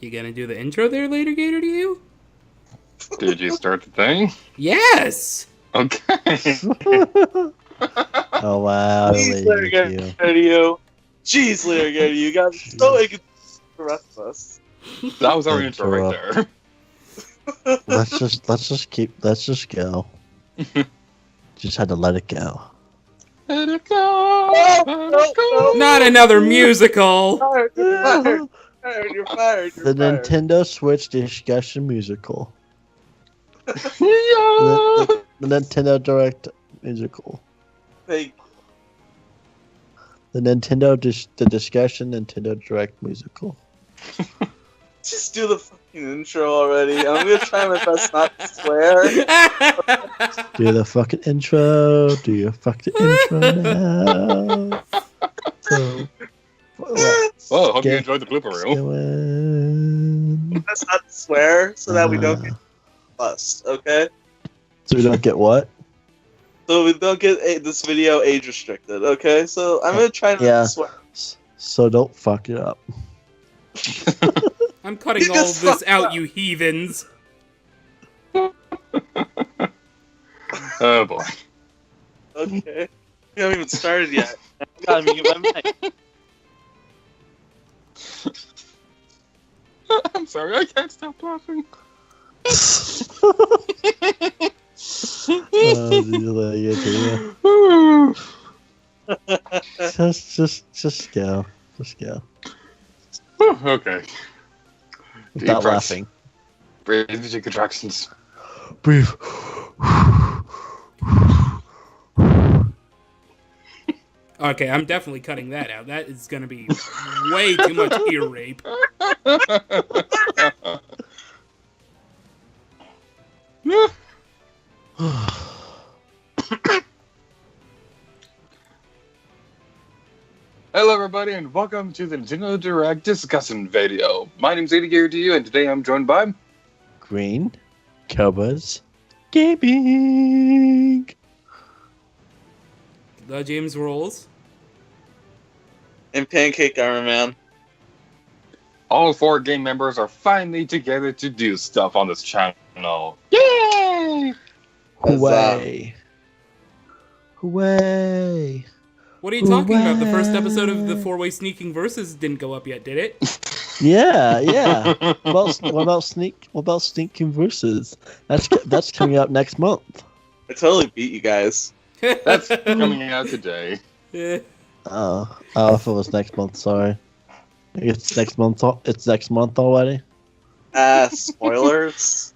You gonna do the intro there later, Gator, to you? Did you start the thing? Yes! Okay. Oh wow, Jeez, Larry, get you. Jeez, Larry, get you. Got so inconsistent the rest of us. That was our intro right there. let's just go. Just had to let it go. Let it go. Let it go. Not another musical! You're fired. You're fired. The Nintendo Switch discussion musical. Yeah. The Nintendo Direct musical. Thank The the discussion Nintendo Direct musical. Just do the fucking intro already. I'm gonna try my best not to swear. Do the fucking intro. Do your fucking intro now. So, Well, hope you enjoyed the blooper reel. Best not to swear so that we don't get bust, okay? So we don't get what? So we don't get this video age restricted, okay? So I'm gonna try not to swear. So don't fuck it up. I'm cutting all of this out, you heathens. Oh boy. Okay. We haven't even started yet. I gotta mute my mic. I'm sorry, I can't stop laughing. Just go. Just go. Okay. Without laughing. Breathing contractions. Breathe. Okay, I'm definitely cutting that out. That is gonna be way too much ear rape. Hello everybody and welcome to the Nintendo Direct discussion video. My name's TheJamesRolls and today I'm joined by... Green. Cobras. Gaming. TheJamesRolls. And Pancake Armor Man. All 4 game members are finally together to do stuff on this channel. Yay! Hooray. Hooray. What are you talking about? The first episode of the 4-Way Sneaking Versus didn't go up yet, did it? Yeah. What about Sneaking Versus? That's coming up next month. I totally beat you guys. That's coming out today. Oh, if it was next month, sorry. It's next month. It's next month already. Spoilers.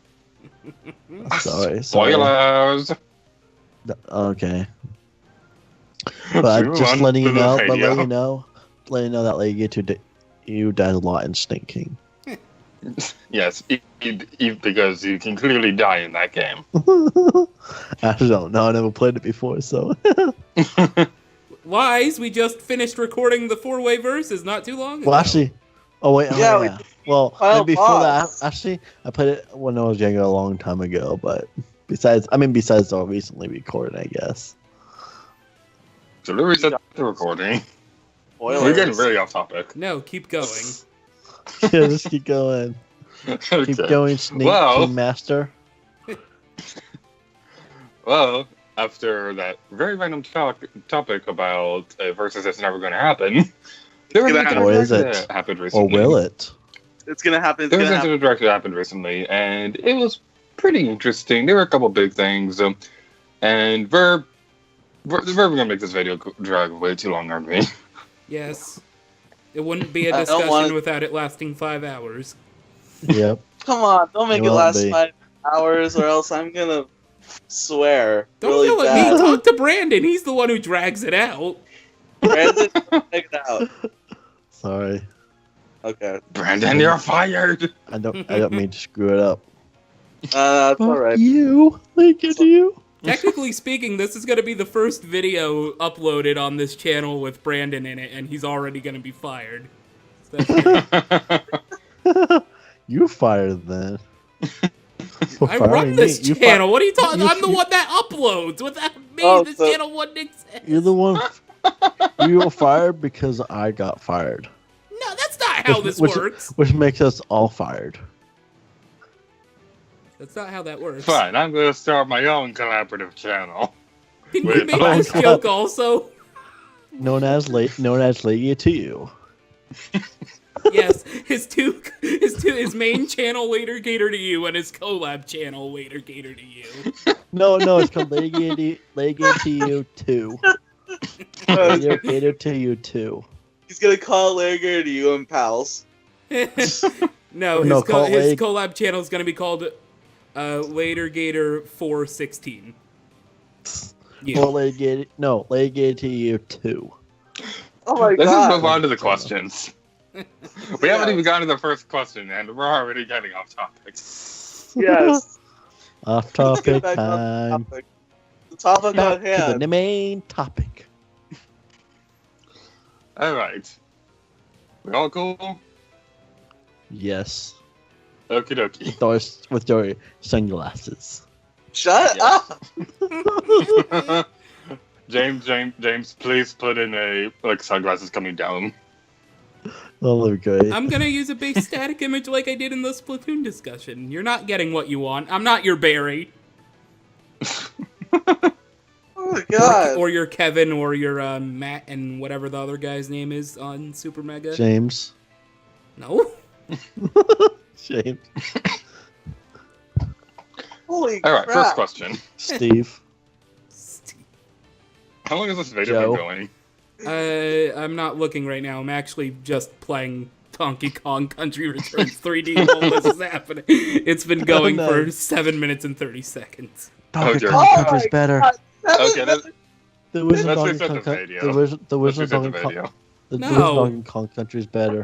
Sorry. Spoilers. Okay. But just letting you know, that like you died a lot in Sneaking. Yes, because you can clearly die in that game. I don't know. I never played it before, so. Lies, we just finished recording the 4-Way Versus not too long ago. Well, actually, yeah. Well, before that, actually, I played it when I was younger, a long time ago. But besides the recently recorded, I guess. So let me reset the recording. Spoilers. We're getting really off topic. No, keep going. Yeah, just keep going. Okay. Keep going, Team Master. Well, after that very random topic about a versus that's never going to happen, there was a Or is it? that happened recently. Or will it? It's gonna happen. There was a direct that happened recently, and it was pretty interesting. There were a couple big things, and we're going to make this video drag way too long, aren't we? Yes. It wouldn't be a discussion without it lasting 5 hours. Yep. Come on, don't make it last 5 hours, or else I'm gonna swear. Don't really yell at bad. me. Talk to Brandon. He's the one who drags it out. Brandon, take it out. Sorry. Okay. Brandon, you're fired. I don't mean to screw it up. That's alright. You. Look at you. Technically speaking, this is going to be the first video uploaded on this channel with Brandon in it, and he's already going to be fired. So You're fired then. I run this channel. What are you talking about? I'm the one that uploads. Without me, this channel wouldn't exist. You're the one. You were fired because I got fired. No, that's not not how this works. Which makes us all fired. That's not how that works. Fine, I'm going to start my own collaborative channel. Can you make this joke also? Known as Lady to You. Yes, his main channel Waiter Gator to You and his collab channel Waiter Gator to You. No, it's called Lady Gator to You 2. Lady Gator to You 2. He's gonna call Larry Gator to You and pals. No, his collab channel is gonna be called Waiter Gator 416. Yeah. Well, Lady Gator to You 2. Oh my god. Let's just move on to the questions. We haven't even gotten to the first question, and we're already getting off topic. Yes. Off topic time. The topic at hand. The main topic. Alright. We all cool? Yes. Okie dokie. With your sunglasses. Shut up! James, please put in sunglasses coming down. Oh, okay. I'm gonna use a base static image like I did in the Splatoon discussion. You're not getting what you want. I'm not your Barry. Oh my god. Or your Kevin, or your Matt, and whatever the other guy's name is on Super Mega. James. No. James. Holy crap. Alright, first question. Steve. How long has this video been going? I'm not looking right now. I'm actually just playing Donkey Kong Country Returns 3D while this is happening. It's been going for 7 minutes and 30 seconds. Donkey Kong Country's better. Okay, let's Donkey reset the video. The Donkey Kong Country's better.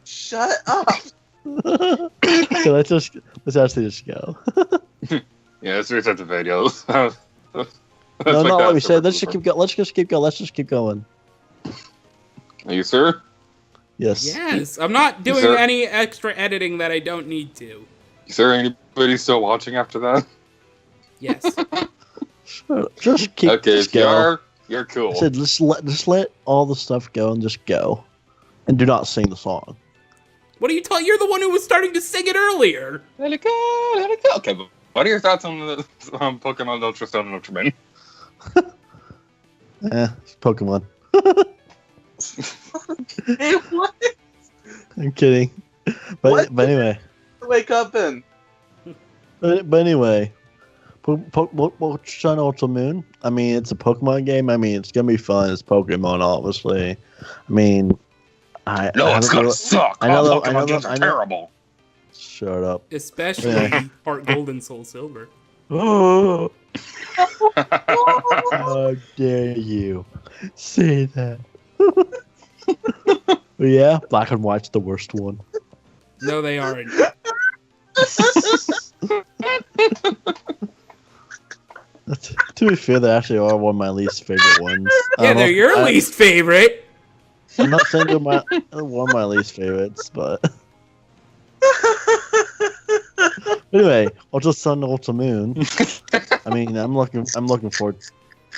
Shut up. So let's actually just go. Yeah, let's reset the video. No, not what we said. Let's just keep going. Let's just keep going. Are you sure? Yes. Yes. I'm not doing any extra editing that I don't need to. Is there anybody still watching after that? Yes. Sure. Just keep. Okay, just if go. you are, you're cool. I said just let all the stuff go and just go, and do not sing the song. What are you talking? You're the one who was starting to sing it earlier. Let it go, let it go. Okay, but what are your thoughts on the Pokemon Ultra Sun and Ultra Moon? It's Pokemon. Hey, what? I'm kidding. But anyway. Wake up in. But anyway, Pokemon Sun Ultra Moon. I mean, it's a Pokemon game. I mean, it's gonna be fun. It's Pokemon, obviously. I mean, it's gonna suck. Pokemon games are terrible. Shut up. Especially Heart Gold and Soul Silver. Oh. How dare you say that? Yeah, Black and White's the worst one. No, they aren't. To be fair, they actually are one of my least favorite ones. Yeah, they're your least favorite. I'm not saying they're one of my least favorites, but anyway, Ultra Sun, Ultra Moon. I mean, I'm looking forward.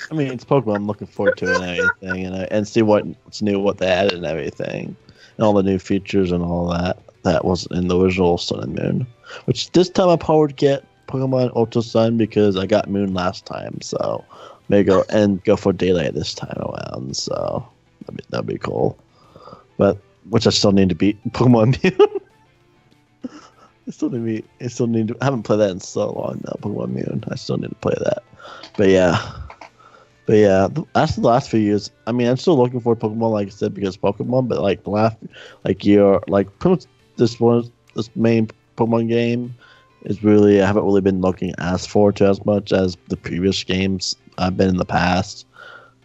I mean, it's Pokemon. I'm looking forward to it and everything, and see what's new, what they added, and everything, and all the new features and all that wasn't in the original Sun and Moon. Which this time I probably would get Pokemon Ultra Sun because I got Moon last time, so maybe go for Daylight this time around. So that'd be cool. But which I still need to beat Pokemon Moon. I haven't played that in so long now, Pokemon Moon. I still need to play that. But yeah, after the last few years, I mean, I'm still looking for Pokemon, like I said, because Pokemon, but like the last, year, pretty much this main Pokemon game is really, I haven't really been looking forward to as much as the previous games I've been in the past.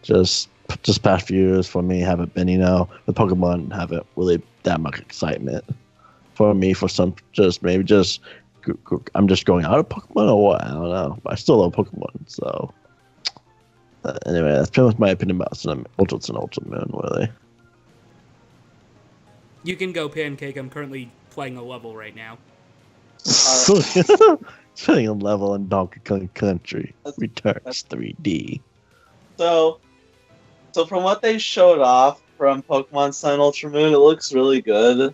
Just past few years for me haven't been, with Pokemon haven't really that much excitement. For me, I'm just going out of Pokemon or what? I don't know. But I still love Pokemon, so anyway, that's pretty much my opinion about Ultra Sun, Ultra Moon, really. You can go, Pancake. I'm currently playing a level right now. Playing a level in Donkey Kong Country Returns 3D. So from what they showed off, from Pokemon Sun and Ultra Moon. It looks really good.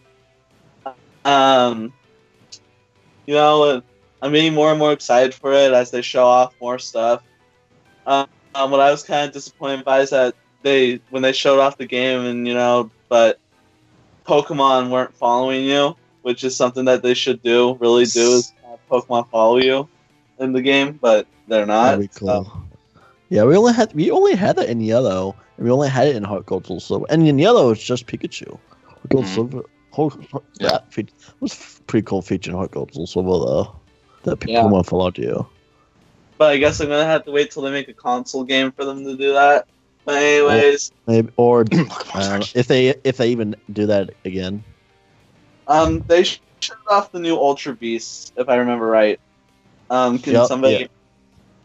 You know, I'm getting more and more excited for it as they show off more stuff. What I was kind of disappointed by is that when they showed off the game and but Pokemon weren't following you, which is something that they should really do, is have Pokemon follow you in the game, but they're not. That'd be cool. Yeah, we only had that in Yellow, and we only had it in Heart Gold, Soul Silver, and in Yellow it's just Pikachu. Heart Gold, Silver. That was a pretty cool feature in Heart Gold, Soul Silver though. That Pokemon followed you. But I guess I'm gonna have to wait till they make a console game for them to do that. But anyways, or if they even do that again. They showed off the new Ultra Beast, if I remember right. Can somebody? Yeah.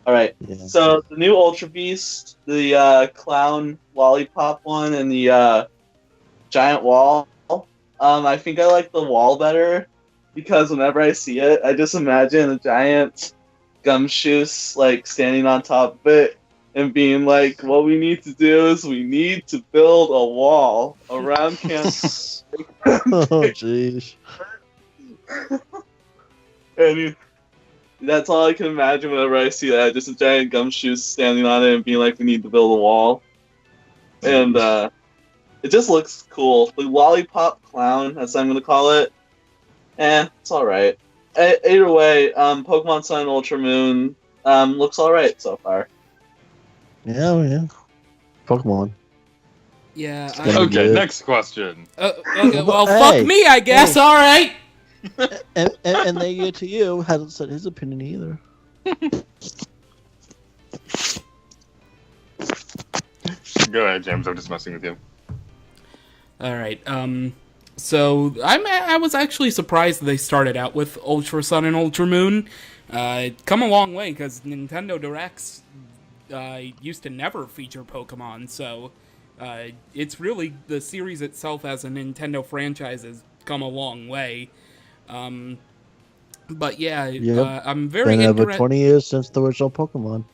All right. Yeah. So the new Ultra Beast, the clown lollipop one, and the giant wall. I think I like the wall better because whenever I see it, I just imagine a giant gumshoes like standing on top of it and being like, "What we need to do is we need to build a wall around campus." Oh, jeez. And that's all I can imagine whenever I see that. Just a giant gumshoes standing on it and being like, "We need to build a wall." And it just looks cool. The lollipop clown, as I'm gonna call it. It's alright. Either way, Pokemon Sun and Ultra Moon looks alright so far. Yeah. Pokemon. Yeah. Okay, next question. Okay, well, fuck me, I guess. All right. And they get to you hasn't said his opinion either. Go ahead, James. I'm just messing with you. All right. So I was actually surprised they started out with Ultra Sun and Ultra Moon. Come a long way because Nintendo Directs used to never feature Pokemon, so it's really the series itself as a Nintendo franchise has come a long way. But yeah, I'm very interested. Been over 20 years since the original Pokemon.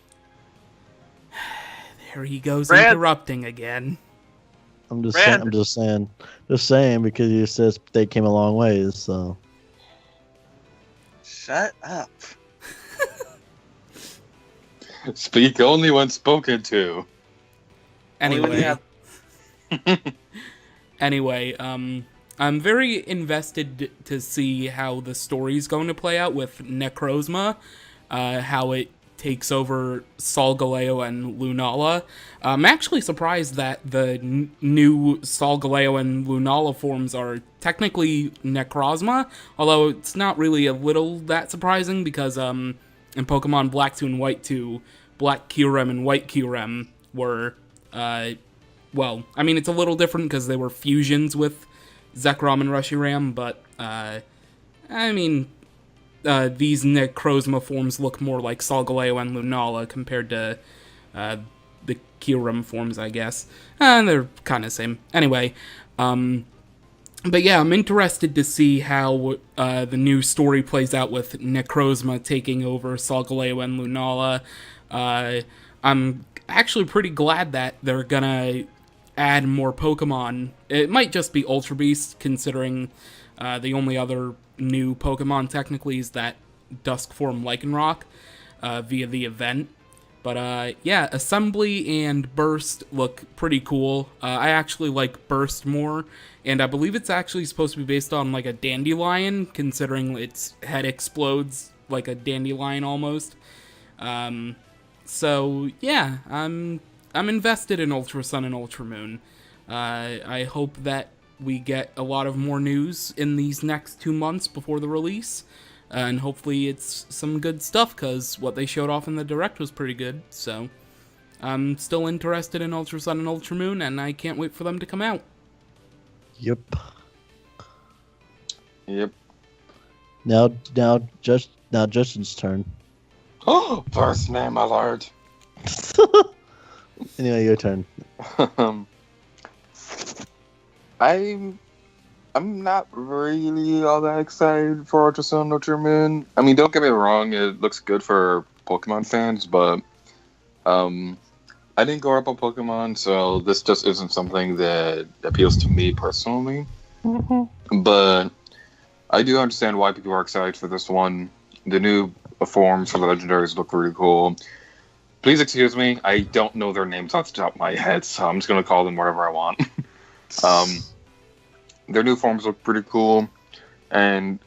There he goes, interrupting again. I'm just saying because you says they came a long ways. So shut up. Speak only when spoken to. Anyway, I'm very invested to see how the story's going to play out with Necrozma, how it takes over Solgaleo and Lunala. I'm actually surprised that the new Solgaleo and Lunala forms are technically Necrozma, although it's not really a little that surprising because in Pokemon Black 2 and White 2, Black Kyurem and White Kyurem were, well, I mean, it's a little different because they were fusions with Zekrom and Reshiram, but, I mean, these Necrozma forms look more like Solgaleo and Lunala compared to the Kyurem forms, I guess. And they're kind of the same. Anyway, but yeah, I'm interested to see how the new story plays out with Necrozma taking over Solgaleo and Lunala. I'm actually pretty glad that they're gonna add more Pokemon. It might just be Ultra Beast, considering the only other new Pokemon technically is that Dusk form Lycanroc via the event. But yeah, Assembly and Burst look pretty cool. I actually like Burst more, and I believe it's actually supposed to be based on like a dandelion, considering its head explodes like a dandelion almost. So yeah, I'm invested in Ultra Sun and Ultra Moon. I hope that we get a lot of more news in these next 2 months before the release, and hopefully it's some good stuff, because what they showed off in the Direct was pretty good, so I'm still interested in Ultra Sun and Ultra Moon, and I can't wait for them to come out. Yep. Now Justin's turn. Oh, first name alert. Anyway, your turn. I'm not really all that excited for Ultra Sun, Ultra Moon. I mean, don't get me wrong, it looks good for Pokemon fans, but I didn't grow up on Pokemon, so this just isn't something that appeals to me personally. But I do understand why people are excited for this one. The new forms for the legendaries look really cool. Please excuse me, I don't know their names off the top of my head, so I'm just going to call them whatever I want. Their new forms look pretty cool, and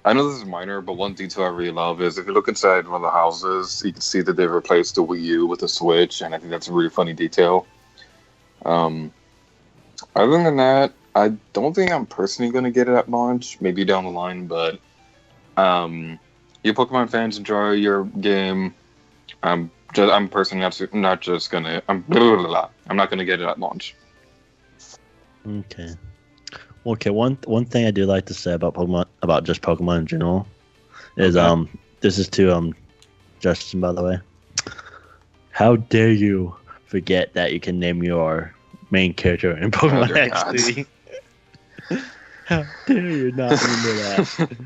I know this is minor, but one detail I really love is if you look inside one of the houses, you can see that they've replaced the Wii U with a Switch, and I think that's a really funny detail. Other than that, I don't think I'm personally going to get it at launch. Maybe down the line, but you Pokemon fans enjoy your game. I'm personally not just gonna. I'm not gonna get it at launch. Okay. Okay. One thing I do like to say about Pokemon, about just Pokemon in general, is this is to Justin, by the way. How dare you forget that you can name your main character in Pokemon XD? How dare you not remember that?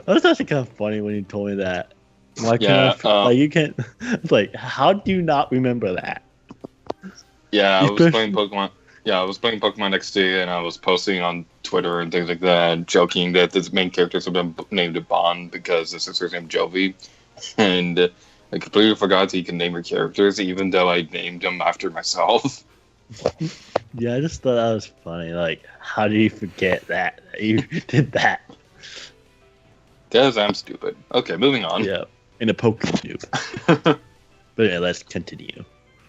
That was actually kind of funny when you told me that. Why can't like you can't? It's like, how do you not remember that? Yeah, I was playing Pokemon. Yeah, I was playing Pokemon XD, and I was posting on Twitter and things like that, joking that the main characters have been named Bond because the sister's named Jovi, and I completely forgot that you can name your characters, even though I named them after myself. Yeah, I just thought that was funny. Like, how do you forget that you did that? Because I'm stupid. Okay, moving on. Yeah, in a Pokemon. But yeah, let's continue.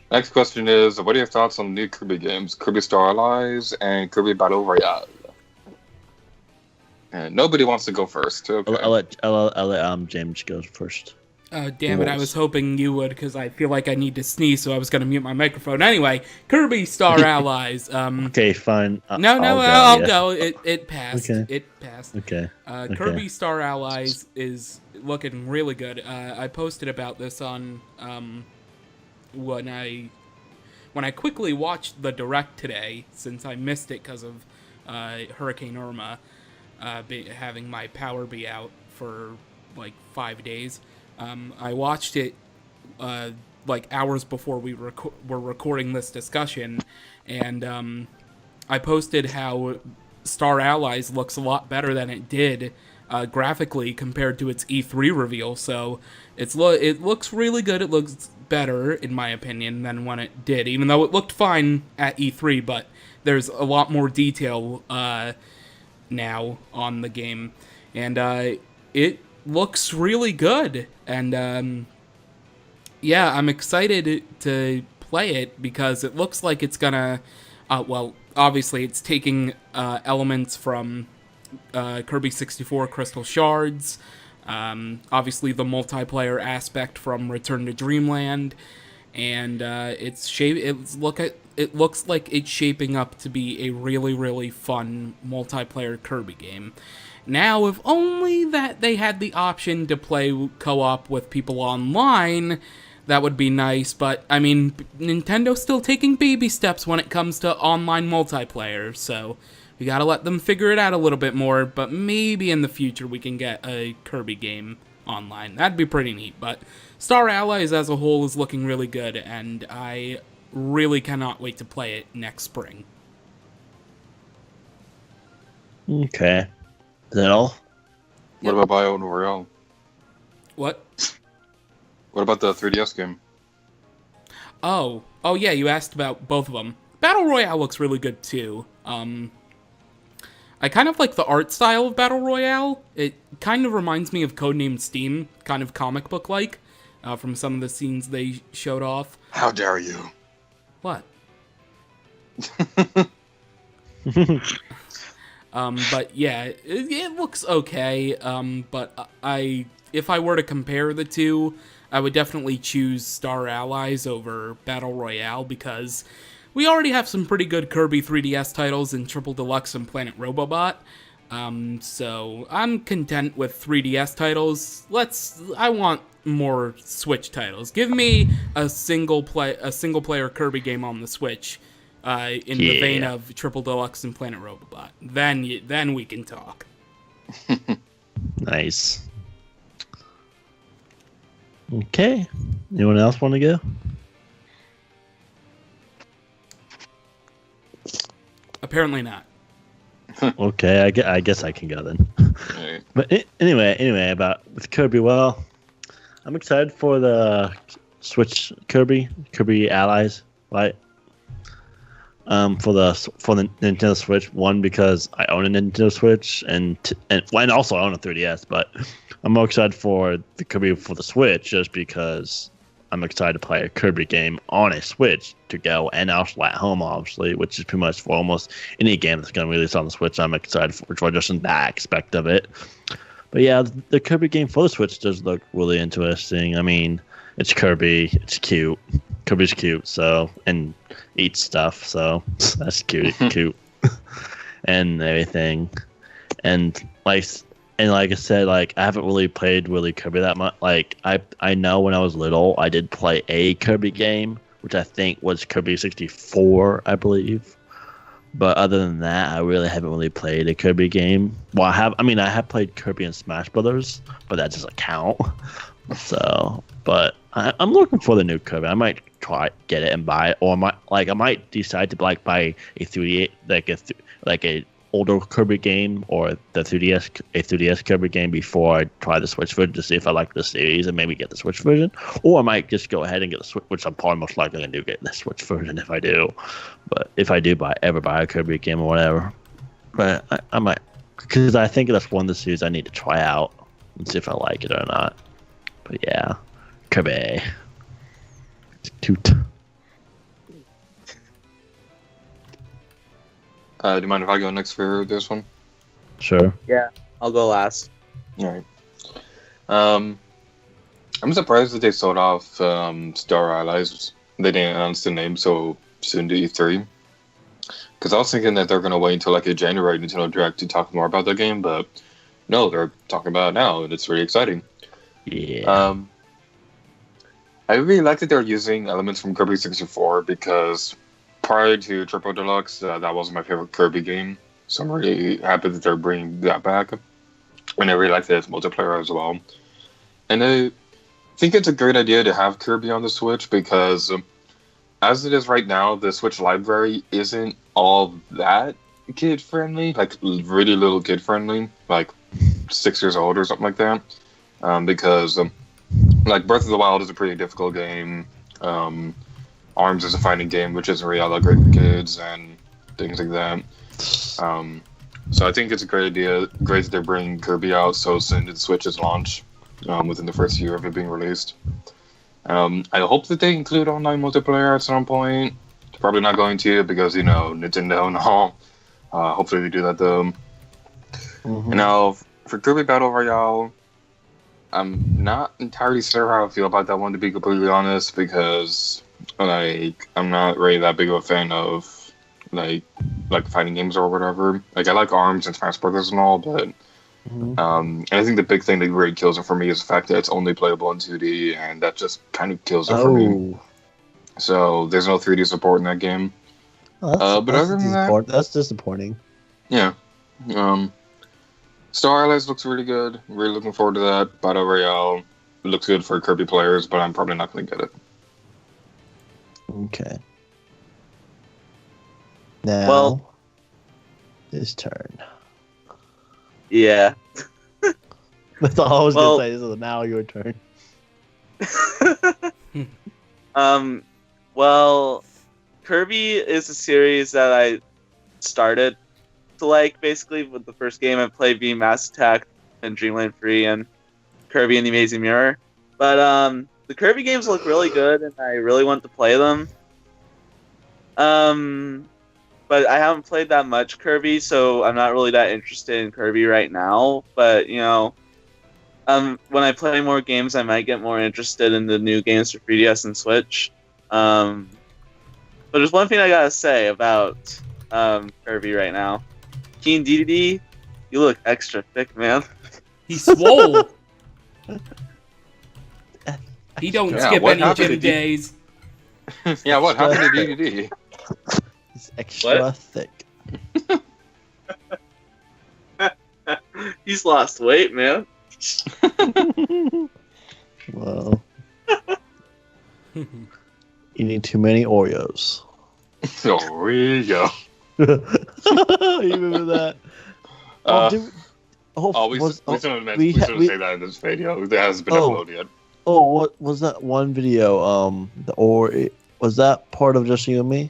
Next question is, what are your thoughts on the new Kirby games, Kirby Star Allies and Kirby Battle Royale? And nobody wants to go first. Okay. I'll let James go first. Oh, damn it, I was hoping you would, because I feel like I need to sneeze, so I was going to mute my microphone. Anyway, Kirby Star Allies. Okay, fine. I'll go. It passed. Okay. It passed. Okay. Kirby Star Allies is looking really good. I posted about this on when I quickly watched the Direct today, since I missed it because of Hurricane Irma having my power be out for like 5 days. I watched it like hours before we were recording this discussion, and I posted how Star Allies looks a lot better than it did graphically compared to its E3 reveal. So it looks really good. It looks better, in my opinion, than when it did, even though it looked fine at E3, but there's a lot more detail now on the game, and it looks really good, and yeah, I'm excited to play it because it looks like it's gonna well, obviously it's taking elements from Kirby 64 Crystal Shards, obviously the multiplayer aspect from Return to Dreamland, and it looks like it's shaping up to be a really, really fun multiplayer Kirby game. Now, if only that they had the option to play co-op with people online, that would be nice, but, I mean, Nintendo's still taking baby steps when it comes to online multiplayer, so we gotta let them figure it out a little bit more, but maybe in the future we can get a Kirby game online. That'd be pretty neat, but Star Allies as a whole is looking really good, and I really cannot wait to play it next spring. Okay. Is that all? What about Battle Royale? What? What about the 3DS game? Oh yeah, you asked about both of them. Battle Royale looks really good too. I kind of like the art style of Battle Royale. It kind of reminds me of Codename Steam, kind of comic book-like, from some of the scenes they showed off. How dare you? What? But yeah, it looks okay. But if I were to compare the two, I would definitely choose Star Allies over Battle Royale because we already have some pretty good Kirby 3DS titles in Triple Deluxe and Planet Robobot. So I'm content with 3DS titles. I want more Switch titles. Give me a single player Kirby game on the Switch. In the vein of Triple Deluxe and Planet Robobot. Then we can talk. Nice. Okay. Anyone else want to go? Apparently not. Okay, I guess I can go then. Right. But anyway, about with Kirby, well, I'm excited for the Switch Kirby Allies, right? For the Nintendo Switch, one because I own a Nintendo Switch and also I own a 3DS, but I'm more excited for the Kirby for the Switch just because I'm excited to play a Kirby game on a Switch to go and also at home, obviously, which is pretty much for almost any game that's going to release on the Switch. I'm excited for just in that aspect of it. But yeah, the Kirby game for the Switch does look really interesting. I mean, it's Kirby, it's cute. Kirby's cute, so, and eats stuff, so that's cute, and everything. And like I said, like I haven't really played Kirby that much. Like I know when I was little, I did play a Kirby game, which I think was Kirby 64, I believe. But other than that, I really haven't really played a Kirby game. Well, I have played Kirby and Smash Brothers, but that doesn't count. So, but I'm looking for the new Kirby. I might try get it and buy it, or I might decide to buy a 3D like a older Kirby game or the 3DS Kirby game before I try the Switch version to see if I like the series and maybe get the Switch version. Or I might just go ahead and get the Switch, which I'm probably most likely going to do, get the Switch version if I do. But if I do ever buy a Kirby game or whatever, but I might, because I think that's one of the series I need to try out and see if I like it or not. But yeah, Kirby. It's cute. Do you mind if I go next for this one? Sure. Yeah, I'll go last. All right. I'm surprised that they sold off Star Allies. They didn't announce the name so soon to E3. Because I was thinking that they're going to wait until like a January Nintendo Direct to talk more about the game, but no, they're talking about it now, and it's really exciting. Yeah. I really like that they're using elements from Kirby 64 because prior to Triple Deluxe, that was my favorite Kirby game. So I'm really happy that they're bringing that back. And I really like that it's multiplayer as well. And I think it's a great idea to have Kirby on the Switch because as it is right now, the Switch library isn't all that kid-friendly, like really little kid-friendly, like 6 years old or something like that. Because like Breath of the Wild is a pretty difficult game. ARMS is a fighting game, which isn't really all that great for kids and things like that. So I think it's a great idea. Great that they're bringing Kirby out so soon to the Switch's launch, within the first year of it being released. I hope that they include online multiplayer at some point. They're probably not going to because, Nintendo and all. Hopefully they do that though. Mm-hmm. And now, for Kirby Battle Royale, I'm not entirely sure how I feel about that one, to be completely honest, because I'm not really that big of a fan of like fighting games or whatever. Like I like ARMS and Smash Brothers and all, but and I think the big thing that really kills it for me is the fact that it's only playable in 2D, and that just kind of kills it for me. So there's no 3D support in that game. Oh, but other than that, that's disappointing. Yeah. Star Allies looks really good. Really looking forward to that. Battle Royale looks good for Kirby players, but I'm probably not going to get it. Okay. Now, his turn. Yeah. That's all I was going to say. This is now your turn. Well, Kirby is a series that I started to like, basically, with the first game I played being Mass Attack and Dreamland Free and Kirby and the Amazing Mirror. But the Kirby games look really good, and I really want to play them. But I haven't played that much Kirby, so I'm not really that interested in Kirby right now. But, when I play more games, I might get more interested in the new games for 3DS and Switch. But there's one thing I gotta say about Kirby right now. Keen DDD, you look extra thick, man. He's swole. He don't skip any gym days. Yeah, what happened to DDD? He's extra thick. He's lost weight, man. Well, eating too many Oreos. There we go. You remember that? Uh, Dude, we shouldn't say that in this video. It hasn't been Oh. uploaded yet. Oh, what was that one video? Was that part of just you and me?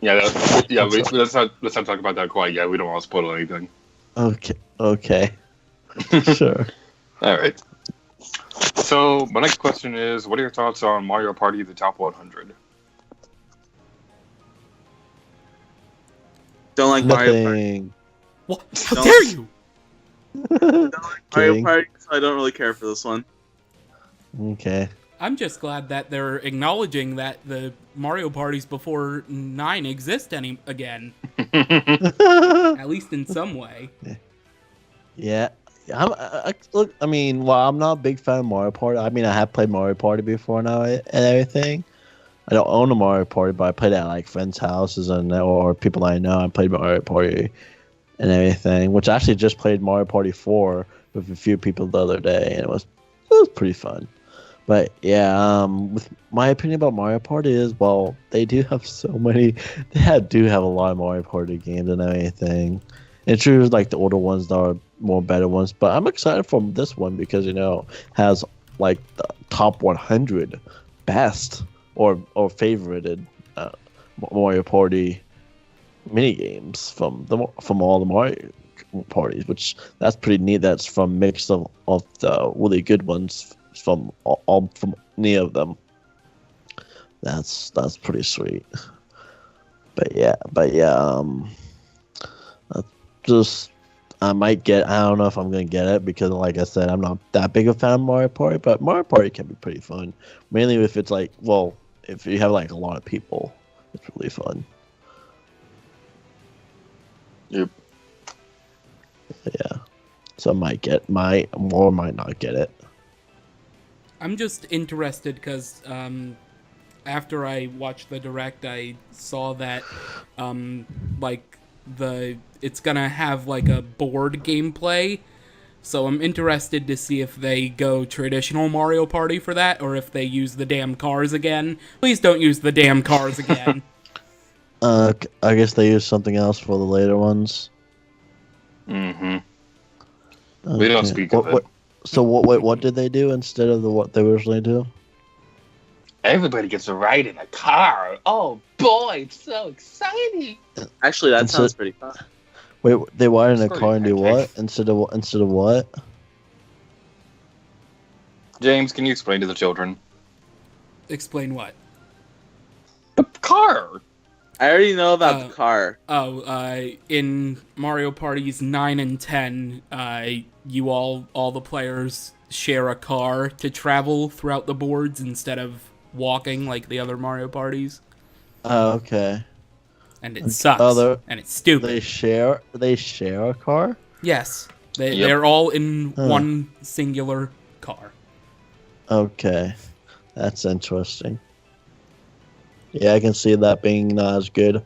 Yeah, let's not talk about that quite yet. We don't want to spoil anything. Okay. Sure. All right. So my next question is, what are your thoughts on Mario Party: The Top 100? Don't like Mario Party. Nothing. What? How dare you? Don't like Mario Kidding. Party, so I don't really care for this one. Okay. I'm just glad that they're acknowledging that the Mario parties before 9 exist again. At least in some way. Yeah. Look, I mean, while I'm not a big fan of Mario Party, I mean, I have played Mario Party before now and everything. I don't own a Mario Party, but I played at like friends' houses or people I know. I played Mario Party and everything, which I actually just played Mario Party 4 with a few people the other day, and it was pretty fun. But yeah, with my opinion about Mario Party is, well, they do have so many. Do have a lot of Mario Party games and everything. And true, like the older ones that are more better ones. But I'm excited for this one because has like the top 100 best or favorited Mario Party mini games from all the Mario parties, which that's pretty neat. That's from mix of the really good ones from any of them. That's pretty sweet. But yeah, just I might get. I don't know if I'm gonna get it because, like I said, I'm not that big a fan of Mario Party. But Mario Party can be pretty fun, mainly if it's like, well, if you have like a lot of people, it's really fun. Yep. Yeah. So I might not get it. I'm just interested because after I watched the direct, I saw that it's gonna have like a board gameplay. So I'm interested to see if they go traditional Mario Party for that, or if they use the damn cars again. Please don't use the damn cars again. I guess they use something else for the later ones. Mm-hmm. Okay. We don't speak of it. So what did they do instead of what they originally do? Everybody gets a ride in a car. Oh boy, it's so exciting! Actually, that sounds pretty fun. Wait, they ride in a Sorry, car and do okay. what instead of what? James, can you explain to the children? Explain what? The car. I already know about the car. In Mario Parties 9 and 10, you all the players share a car to travel throughout the boards instead of walking like the other Mario Parties. Oh, okay. And it sucks. And it's stupid. They share a car? Yes. They're all in one singular car. Okay. That's interesting. Yeah, I can see that being not as good.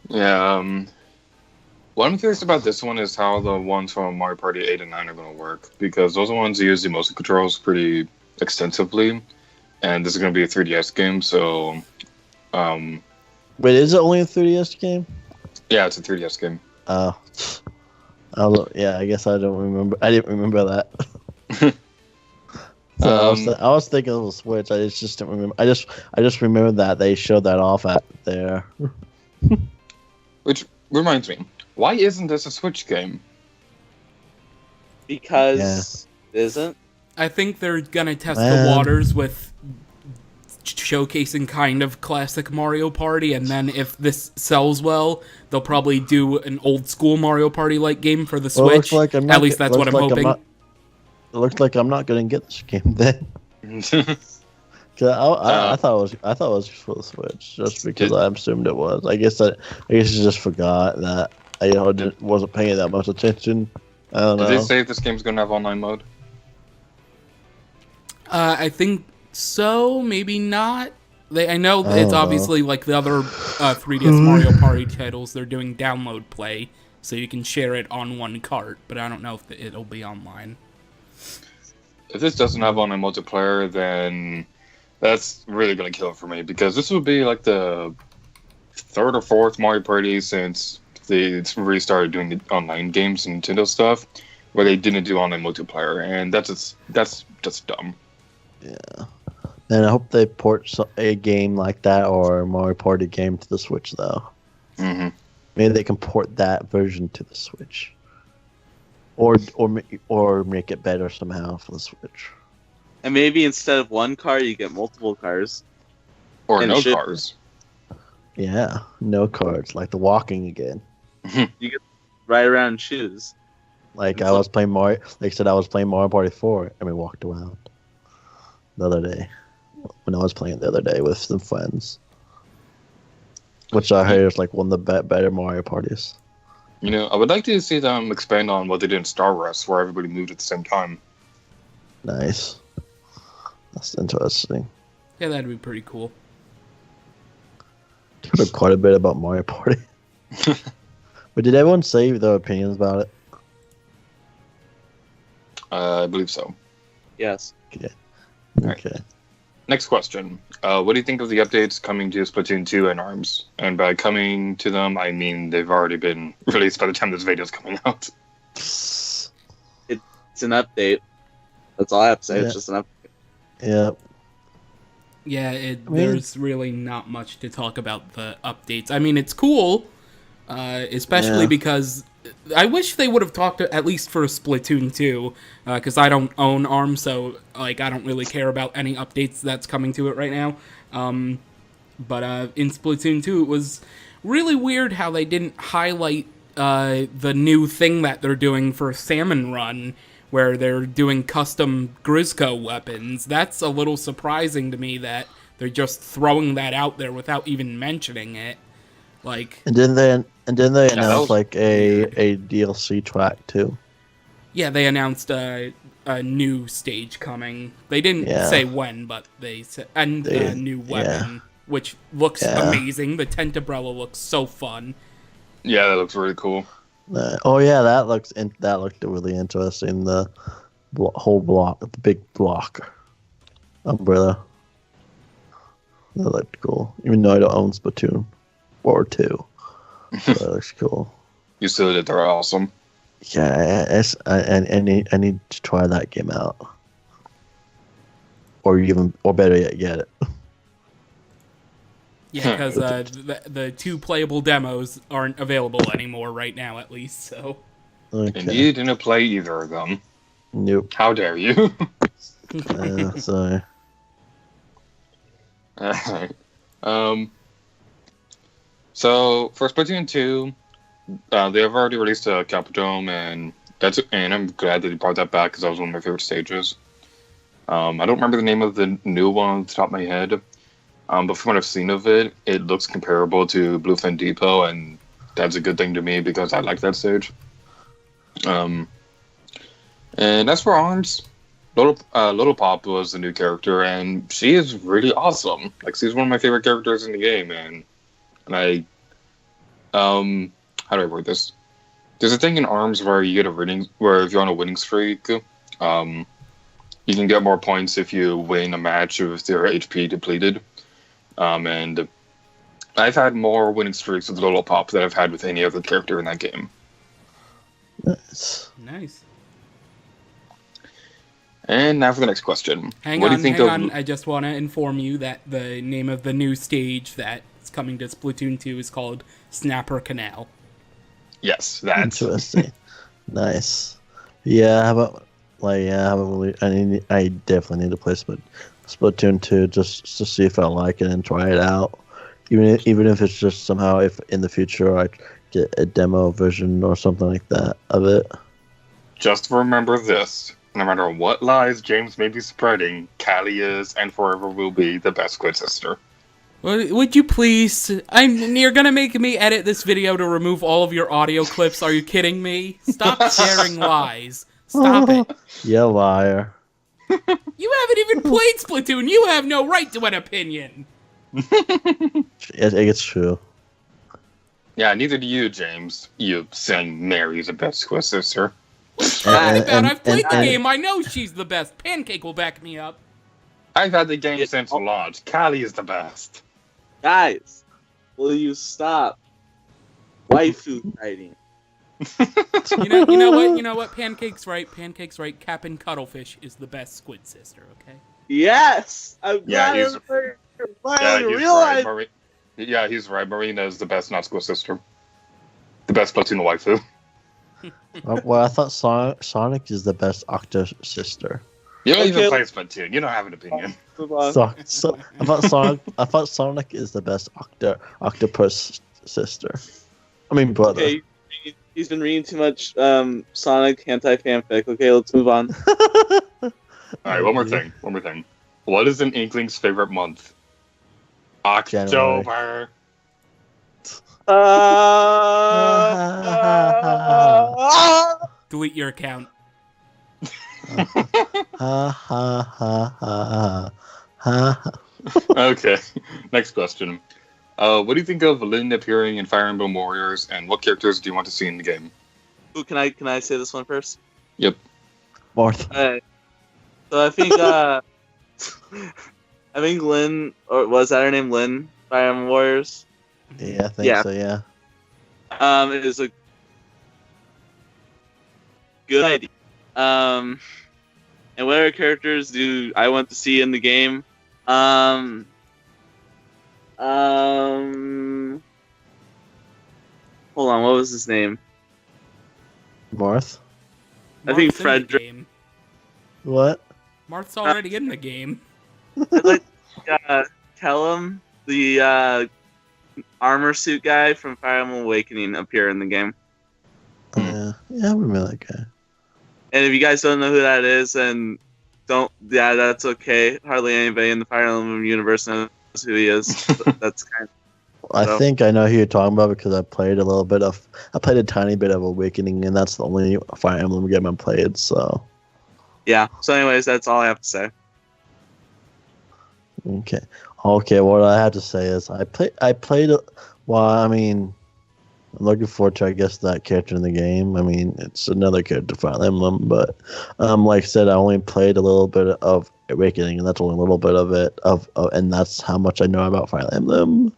Yeah, what I'm curious about this one is how the ones from Mario Party 8 and 9 are going to work, because those are the ones that use the motion controls pretty extensively, and this is going to be a 3DS game, so... Wait, is it only a 3DS game? Yeah, it's a 3DS game. Yeah, I guess I don't remember. I didn't remember that. I was thinking of the Switch. I just didn't remember. I just remember that they showed that off at there. Which reminds me, why isn't this a Switch game? Because it isn't. I think they're gonna test the waters with showcasing kind of classic Mario Party, and then if this sells well, they'll probably do an old school Mario Party like game for the Switch. At least that's what I'm hoping. It looks like I'm not gonna get this game then. I thought it was for the Switch, just because I assumed it was. I guess you just forgot that I wasn't paying that much attention. I don't know. Did they say if this game's gonna have online mode? I think so, maybe not. I know it's obviously like the other 3DS Mario Party titles. They're doing download play, so you can share it on one cart. But I don't know if it'll be online. If this doesn't have online multiplayer, then That's really gonna kill it for me because this would be like the third or fourth Mario Party since they really started doing the online games and Nintendo stuff, where they didn't do online multiplayer, and that's just dumb. Yeah. And I hope they port a game like that or a Mario Party game to the Switch, though. Mm-hmm. Maybe they can port that version to the Switch, or make it better somehow for the Switch. And maybe instead of one car, you get multiple cars. Or And no it should- cars. Yeah, no cards, like the walking again. You get ride around and choose. Like It's I was playing Mario. Like I said, I was playing Mario Party 4, and we walked around the other day. When I was playing the other day with some friends, which I heard is like one of the better Mario parties. You know, I would like to see them expand on what they did in Star Wars, where everybody moved at the same time. Nice. That's interesting. Yeah, that'd be pretty cool. Heard quite a bit about Mario Party. But did everyone say their opinions about it? I believe so. Yes. Right. Okay. Next question. What do you think of the updates coming to Splatoon 2 and ARMS? And by coming to them, I mean they've already been released by the time this video is coming out. It's an update. That's all I have to say. Yeah. It's just an update. Yeah. Yeah, mean- there's really not much to talk about the updates. I mean, it's cool, especially Yeah. because I wish they would have talked at least for Splatoon 2, because I don't own ARMS, so like I don't really care about any updates that's coming to it right now. But in Splatoon 2, it was really weird how they didn't highlight the new thing that they're doing for Salmon Run, where they're doing custom Grizzco weapons. That's a little surprising to me that they're just throwing that out there without even mentioning it. Like, And then they that announced was like a DLC track too. yeah, they announced a new stage coming. They didn't Yeah. say when, but they said a new weapon, which looks Yeah. amazing. The tent umbrella looks so fun. Yeah, that looks really cool. Oh yeah, that looked really interesting. The whole block, the big block umbrella. That looked cool. Even though I don't own Splatoon 4 or 2, that looks cool. You still did. They're awesome. Yeah, I need to try that game out, or better yet, get it. Yeah, because the two playable demos aren't available anymore right now, at least. So Okay. And you didn't play either of them. Nope. How dare you? Sorry. Alright. So for Splatoon 2, they have already released a Capitome, and I'm glad that they brought that back because that was one of my favorite stages. I don't remember the name of the new one off the top of my head, but from what I've seen of it, it looks comparable to Bluefin Depot, and that's a good thing to me because I like that stage. And as for ARMS, Little Pop was the new character, and she is really awesome. Like, she's one of my favorite characters in the game, and I, how do I word this? There's a thing in ARMS where you get where if you're on a winning streak, you can get more points if you win a match with your HP depleted. And I've had more winning streaks with Little Pop than I've had with any other character in that game. Nice. nice. And now for the next question. Hang what on, do you think hang of? on. I just want to inform you that the name of the new stage that's coming to Splatoon 2 is called Snapper Canal. Yes, that's Interesting. Nice. Yeah, how about I haven't really. I definitely need to play Splatoon 2 just to see if I like it and try it out. Even if it's just somehow if in the future I get a demo version or something like that of it. Just remember this. No matter what lies James may be spreading, Callie is and forever will be the best Squid Sister. Would you please? You're gonna make me edit this video to remove all of your audio clips. Are you kidding me? Stop sharing lies. Stop it. You liar. You haven't even played Splatoon. You have no right to an opinion. It's true. Yeah, neither do you, James. You saying Mary's the best Squid Sister. What are you talking about? I've played the and- game. I know she's the best. Pancake will back me up. I've had the game since launch. Callie is the best. Guys, will you stop waifu fighting? You know what? Pancake's right. Captain Cuttlefish is the best squid sister. Okay. Yes, I'm glad he's finally realized. right. He's right. Marina is the best not school sister. The best platoon waifu. Well, I thought Sonic is the best Octo sister. You don't even play Splatoon. You don't have an opinion. I thought Sonic is the best octopus sister. I mean brother. Okay, he's been reading too much Sonic hentai fanfic. Okay, let's move on. Alright, one more thing. What is an Inkling's favorite month? October. Delete your account. Okay, next question. What do you think of Lynn appearing in Fire Emblem Warriors, and what characters do you want to see in the game? Ooh, can I say this one first? Yep. Marth. Alright. So I think I think Lynn, or was that her name, Lynn? Fire Emblem Warriors. Yeah, I think so. Yeah. It is a good idea. And what other characters do I want to see in the game? Hold on, what was his name? Marth. I think Marth's in the Frederick. game. What? Marth's already in the game. I'd like Kellum, the armor suit guy from Fire Emblem Awakening, appear in the game. Yeah, I remember that guy. And if you guys don't know who that is, then that's okay. Hardly anybody in the Fire Emblem universe knows who he is. That's kind of. I think I know who you're talking about because I played a tiny bit of Awakening, and that's the only Fire Emblem game I played. So. Yeah. So, anyways, that's all I have to say. Okay. What I have to say is I played. Well, I mean, I'm looking forward to, I guess, that character in the game. I mean, it's another character Fire Emblem, but like I said, I only played a little bit of Awakening, and that's only a little bit of it. And that's how much I know about Fire Emblem.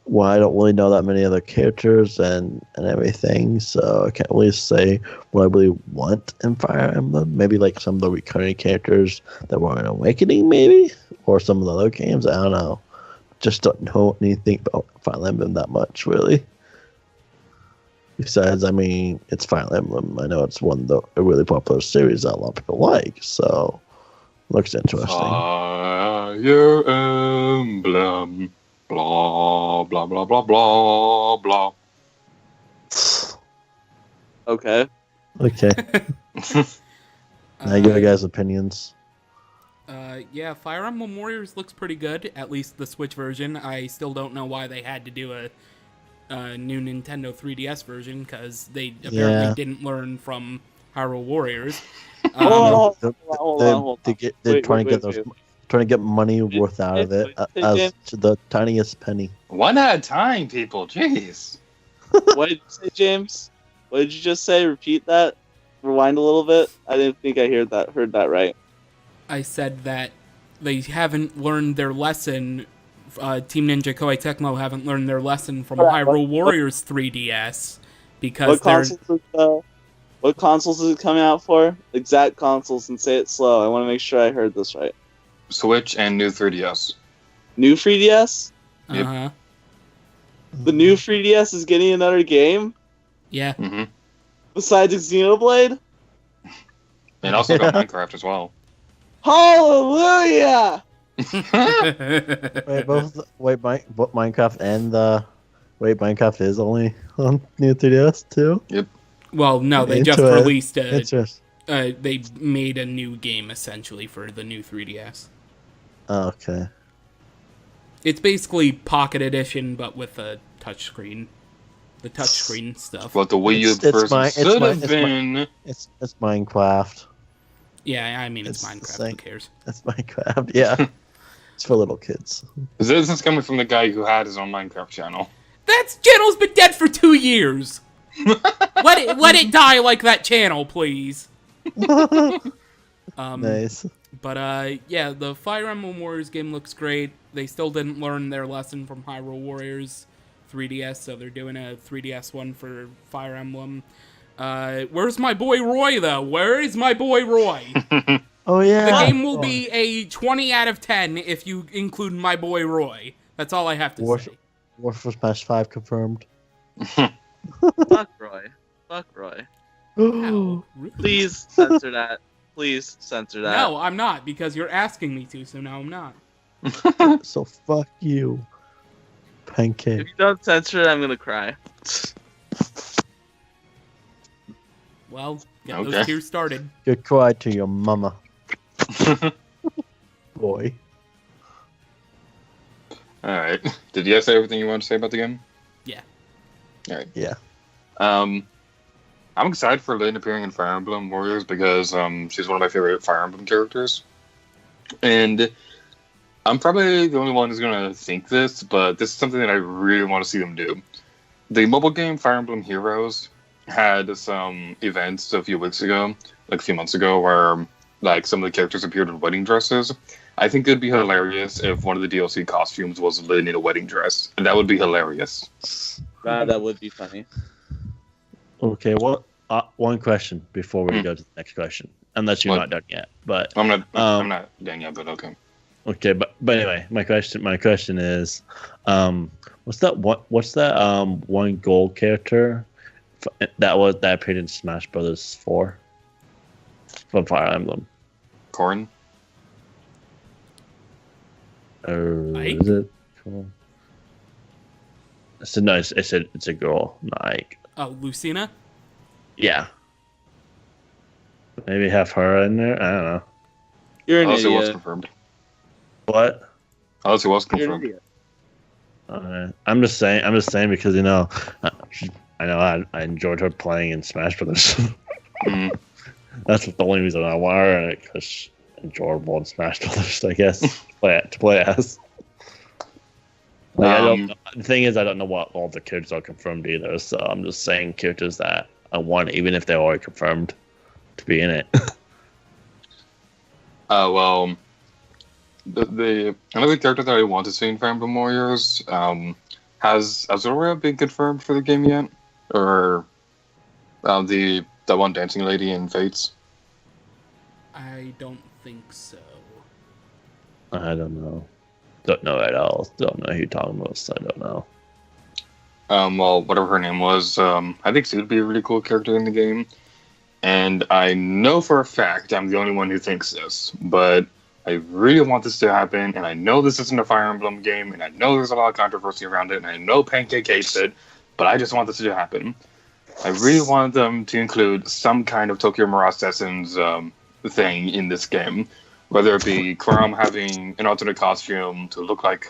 Well, I don't really know that many other characters and everything, so I can't really say what I really want in Fire Emblem. Maybe like some of the recurring characters that were in Awakening, maybe, or some of the other games. I don't know. Just don't know anything about Fire Emblem that much, really. Besides, I mean, it's Fire Emblem. I know it's a really popular series that a lot of people like, so looks interesting. Fire Emblem. Blah, blah, blah, blah, blah, blah. Okay. Now give you guys opinions. Yeah, Fire Emblem Warriors looks pretty good, at least the Switch version. I still don't know why they had to do a new Nintendo 3DS version, because they apparently didn't learn from Hyrule Warriors. Hold on. They're trying to get money worth out of it as to the tiniest penny. One at a time, people. Jeez. What did you say, James? What did you just say? Repeat that. Rewind a little bit. I didn't think I heard that right. I said that they haven't learned their lesson. Team Ninja Koei Tecmo haven't learned their lesson from Hyrule Warriors 3DS because what consoles is it coming out for? Exact consoles, and say it slow. I want to make sure I heard this right. Switch and new 3DS. New 3DS? Yep. Uh-huh. The new 3DS is getting another game? Yeah. Mm-hmm. Besides Xenoblade? And also got Minecraft as well. Hallelujah! Minecraft and Minecraft is only on new 3DS too? Yep. Well, no, they just released they made a new game essentially for the new 3DS. Oh, okay. It's basically Pocket Edition, but with a touchscreen. The touchscreen stuff. What the Wii U version should have been. It's Minecraft. Yeah, I mean, it's Minecraft. Who cares? It's Minecraft, yeah. It's for little kids. This is coming from the guy who had his own Minecraft channel. That channel's been dead for 2 years! let it die like that channel, please. Nice. But yeah, the Fire Emblem Warriors game looks great. They still didn't learn their lesson from Hyrule Warriors 3DS, so they're doing a 3DS one for Fire Emblem. Where's my boy Roy, though? Where is my boy Roy? Oh yeah. The game will be a 20 out of 10 if you include my boy Roy. That's all I have to say. War for Smash 5 confirmed. Fuck Roy. Fuck Roy. Wow. Please censor that. Please censor that. No, I'm not, because you're asking me to, so now I'm not. So fuck you, Pancake. If you don't censor it, I'm gonna cry. Well, get those tears started. Good cry to your mama. Boy. Alright. Did you guys say everything you wanted to say about the game? Yeah. Alright. Yeah. I'm excited for Lynn appearing in Fire Emblem Warriors because she's one of my favorite Fire Emblem characters. And I'm probably the only one who's going to think this, but this is something that I really want to see them do. The mobile game Fire Emblem Heroes had some events a few months ago, where like some of the characters appeared in wedding dresses. I think it'd be hilarious if one of the DLC costumes was Lynn in a wedding dress. And that would be hilarious. That would be funny. Okay, what? One question before we go to the next question, unless you're not done yet. But I'm not done yet, but okay. Okay, but anyway, my question is, what's that one gold character that appeared in Smash Brothers 4 from Fire Emblem? Corrin? Is it? Cool. So no, it's a girl, Mike. Oh, Lucina? Yeah. Maybe have her in there. I don't know. You're an Unless it was idiot. confirmed. What? Unless it was You're an confirmed. idiot. I'm just saying because I know I enjoyed her playing in Smash Brothers. That's the only reason I want her in it, because she's enjoyable in Smash Brothers, I guess. to play as. The thing is, I don't know what all the characters are confirmed either, so I'm just saying characters that I want, even if they're already confirmed, to be in it. Well, another character that I want to see in Fire Emblem Warriors, has Azura been confirmed for the game yet? Or the one dancing lady in Fates? I don't think so. I don't know. Don't know at all. Don't know who you're talking about, so I don't know. Well, whatever her name was, I think she would be a really cool character in the game. And I know for a fact I'm the only one who thinks this, but I really want this to happen, and I know this isn't a Fire Emblem game, and I know there's a lot of controversy around it, and I know Pancake hates it, but I just want this to happen. I really want them to include some kind of Tokyo Mirage Assassins thing in this game, whether it be Chrom having an alternate costume to look like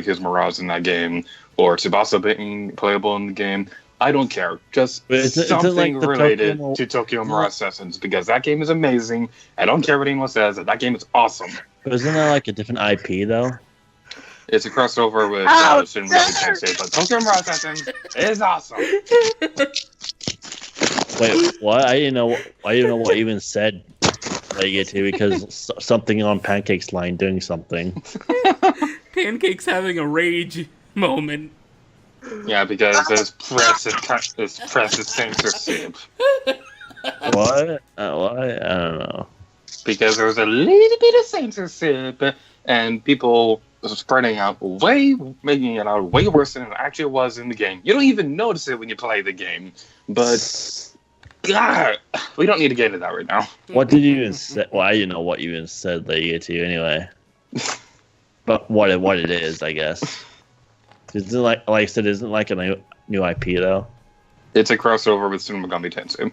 his Mirage in that game, or Tsubasa being playable in the game. I don't care. Just something related to Tokyo Mirage Assassins, because that game is amazing. I don't care what anyone says. That game is awesome. But isn't that like a different IP though? It's a crossover with Shin Megami Tensei, but Tokyo Mirage Assassins is awesome. Wait, what? I didn't know what even said. Because something on Pancake's line doing something. Pancake's having a rage moment. Yeah, because this press is censorship. What? What? I don't know. Because there was a little bit of censorship, and people spreading out making it out way worse than it actually was in the game. You don't even notice it when you play the game, but God, we don't need to get into that right now. What did you even say? Well, I didn't know what you even said that you get to anyway. But what it is, I guess. Isn't like I said, isn't like a new IP though. It's a crossover with Shin Megami Tensei.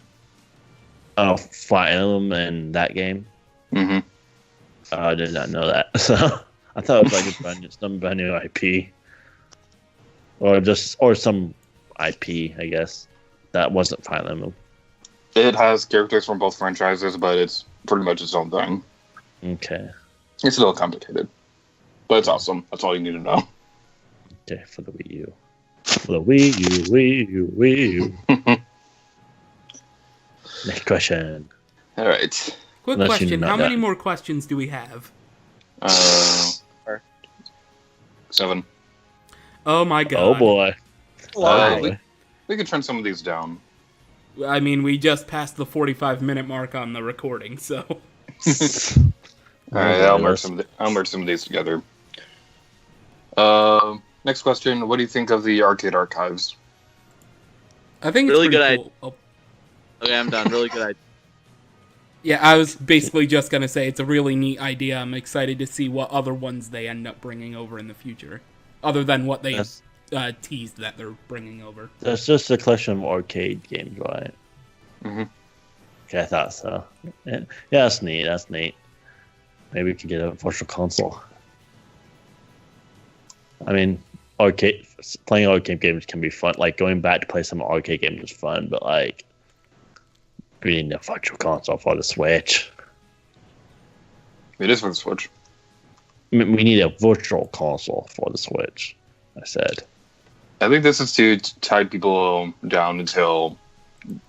Oh, Fire Emblem and that game. Mm-hmm. I did not know that. So I thought it was like some brand new IP, or some IP, I guess that wasn't Fire Emblem. It has characters from both franchises, but it's pretty much its own thing. Okay. It's a little complicated, but it's awesome. That's all you need to know. Okay, for the Wii U. For the Wii U. Next question. All right. Quick Unless you question: know how that. many more questions do we have? 7. Oh my god! Oh boy. We could turn some of these down. I mean, we just passed the 45-minute mark on the recording, so. All right, I'll merge some of these together. Next question: what do you think of the arcade archives? I think it's Really pretty good cool. Oh. Okay, I'm done. Really good idea. Yeah, I was basically just gonna say it's a really neat idea. I'm excited to see what other ones they end up bringing over in the future, other than what they teased that they're bringing over. That's just a collection of arcade games, right? Mm-hmm. Okay, I thought so. Yeah, that's neat. That's neat. Maybe we could get a virtual console. I mean, playing arcade games can be fun. Like going back to play some arcade games is fun, but like we need a virtual console for the Switch. It is for the Switch. I mean, we need a virtual console for the Switch. I said. I think this is to tie people down until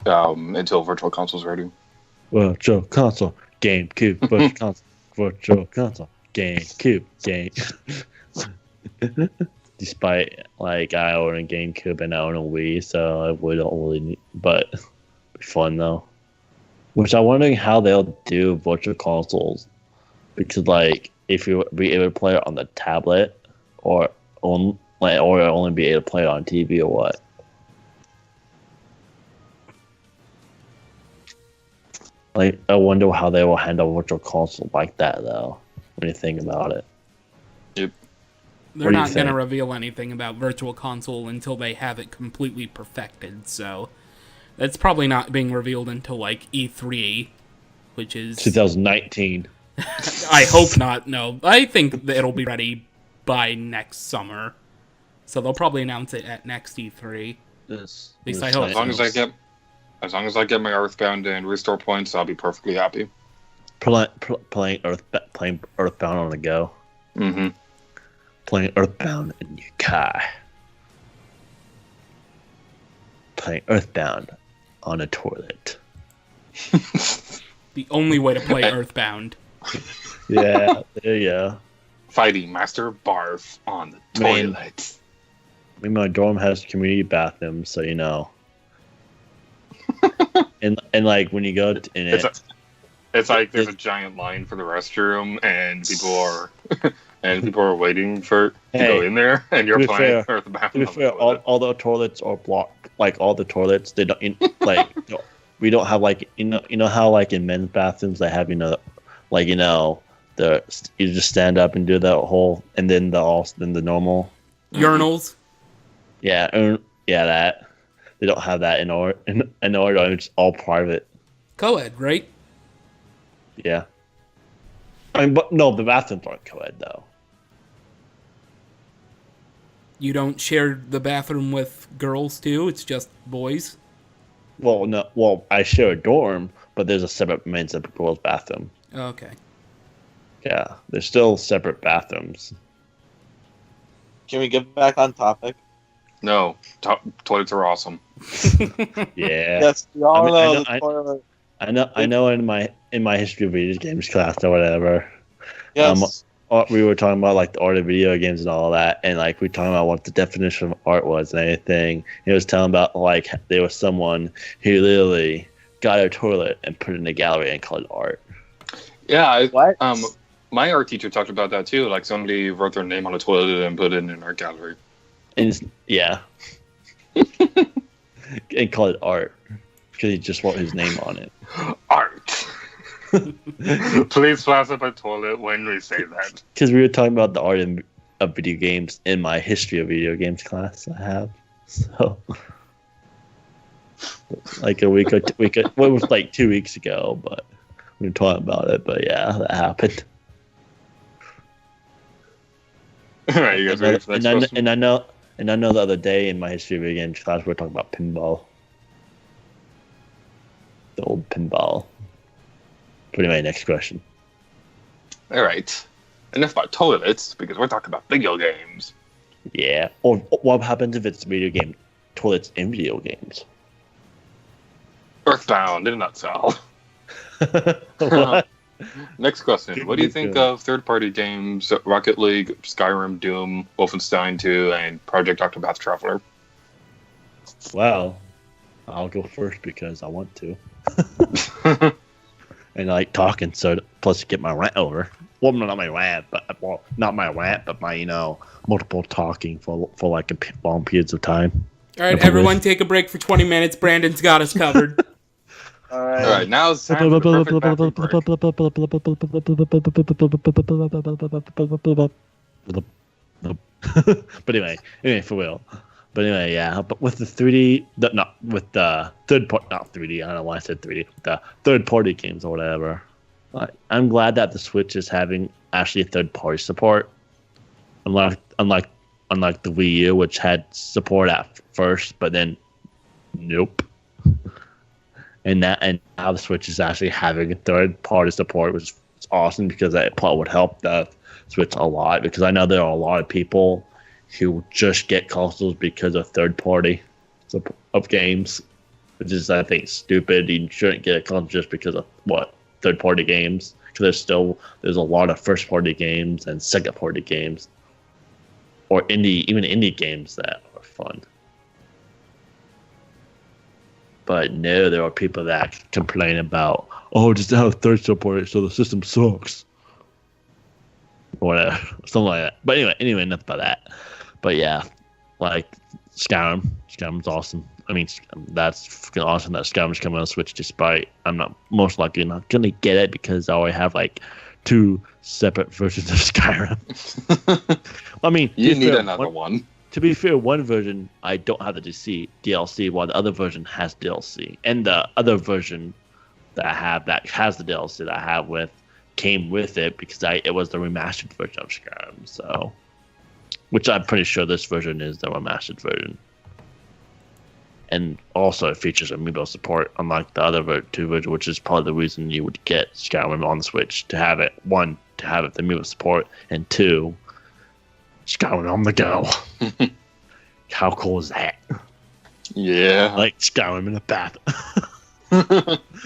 virtual console's ready. Virtual console, GameCube, virtual console, GameCube, game. Despite like I own a GameCube and I own a Wii, so I would don't really need, but it'd be fun though. Which I'm wondering how they'll do virtual consoles, because like if you be able to play it on the tablet or only be able to play it on TV or what. Like, I wonder how they will handle virtual console like that, though. When you think about it. Yep. They're not going to reveal anything about Virtual Console until they have it completely perfected, so that's probably not being revealed until, like, E3, which is... 2019. I hope not, no. I think that it'll be ready by next summer. So they'll probably announce it at next E3. At least I hope. As long as I get my Earthbound and Restore points, I'll be perfectly happy. Playing Earthbound on the go. Mm-hmm. Playing Earthbound in your car. Playing Earthbound on a toilet. The only way to play Earthbound. Yeah, there you go. Fighting Master Barf on the toilet. I mean, my dorm has community bathrooms, so you know. and like when you go in it's like there's a giant line for the restroom, and people are waiting to go in there, and you're playing Earthbound. To be fair, all the toilets are blocked. Like all the toilets, they don't we don't have like you know how like in men's bathrooms they have you just stand up and do the whole and then the normal urinals. Yeah, that. They don't have that in our it's all private. Co-ed, right? Yeah. I mean, but no, the bathrooms aren't co-ed though. You don't share the bathroom with girls too? It's just boys? Well, no. Well, I share a dorm, but there's a separate men's and girls' bathroom. Okay. Yeah, there's still separate bathrooms. Can we get back on topic? No, toilets are awesome. Yeah. Yes, we all know the toilet. I know. In my history of video games class or whatever. Yes. We were talking about like the art of video games and all that, and like we were talking about what the definition of art was and anything. It was telling about like there was someone who literally got a toilet and put it in a gallery and called it art. Yeah. What? My art teacher talked about that too. Like somebody wrote their name on a toilet and put it in an art gallery. And yeah. And called it art because he just wrote his name on it. Art. Please flash up a toilet when we say that. Because we were talking about the art of video games in my history of video games class I have. So, like a week or it was like 2 weeks ago, but we were talking about it. But yeah, that happened. All right, you guys ready for the next question? And I know the other day in my history of video games class we were talking about pinball. The old pinball. But anyway, next question. All right. Enough about toilets, because we're talking about video games. Yeah. Or what happens if it's video game toilets in video games? Earthbound in a nutshell. What? Next question. What do you think of third-party games, Rocket League, Skyrim, Doom, Wolfenstein 2, and Project Octopath Traveler? Well, I'll go first because I want to. And I like talking, so plus to get my rant over. Well, not my rant, but not my rant, but my multiple talking for like long periods of time. All right, everyone, take a break for 20 minutes. Brandon's got us covered. All right, now it's time for the perfect bathroom break. But anyway, for real. But anyway, yeah. But with the 3D, not with the third part, not 3D. I don't know why I said 3D. The third-party games or whatever. I'm glad that the Switch is having actually third-party support, unlike the Wii U, which had support at first, but then nope. And now the Switch is actually having a third-party support, which is awesome because that probably would help the Switch a lot. Because I know there are a lot of people who just get consoles because of third-party of games, which is, I think, stupid. You shouldn't get a console just because of third-party games. Because there's a lot of first-party games and second-party games, or even indie games that are fun. But no, there are people that complain about, just have third support, so the system sucks. Whatever, something like that. But anyway, enough about that. But yeah, like Skyrim's awesome. I mean, that's freaking awesome that Skyrim's coming on Switch. Despite I'm not most likely not gonna get it because I already have like 2 separate versions of Skyrim. I mean, you need another one. To be fair, one version I don't have the DLC, while the other version has DLC, and the other version that I have that has the DLC that I have came with it because it was the remastered version of Skyrim. So, which I'm pretty sure this version is the remastered version, and also it features Amiibo support, unlike the other 2 versions, which is probably the reason you would get Skyrim on the Switch to have it. 1, to have it the Amiibo support, and 2. Skyrim on the go. How cool is that? Yeah. Like Skyrim in a bath.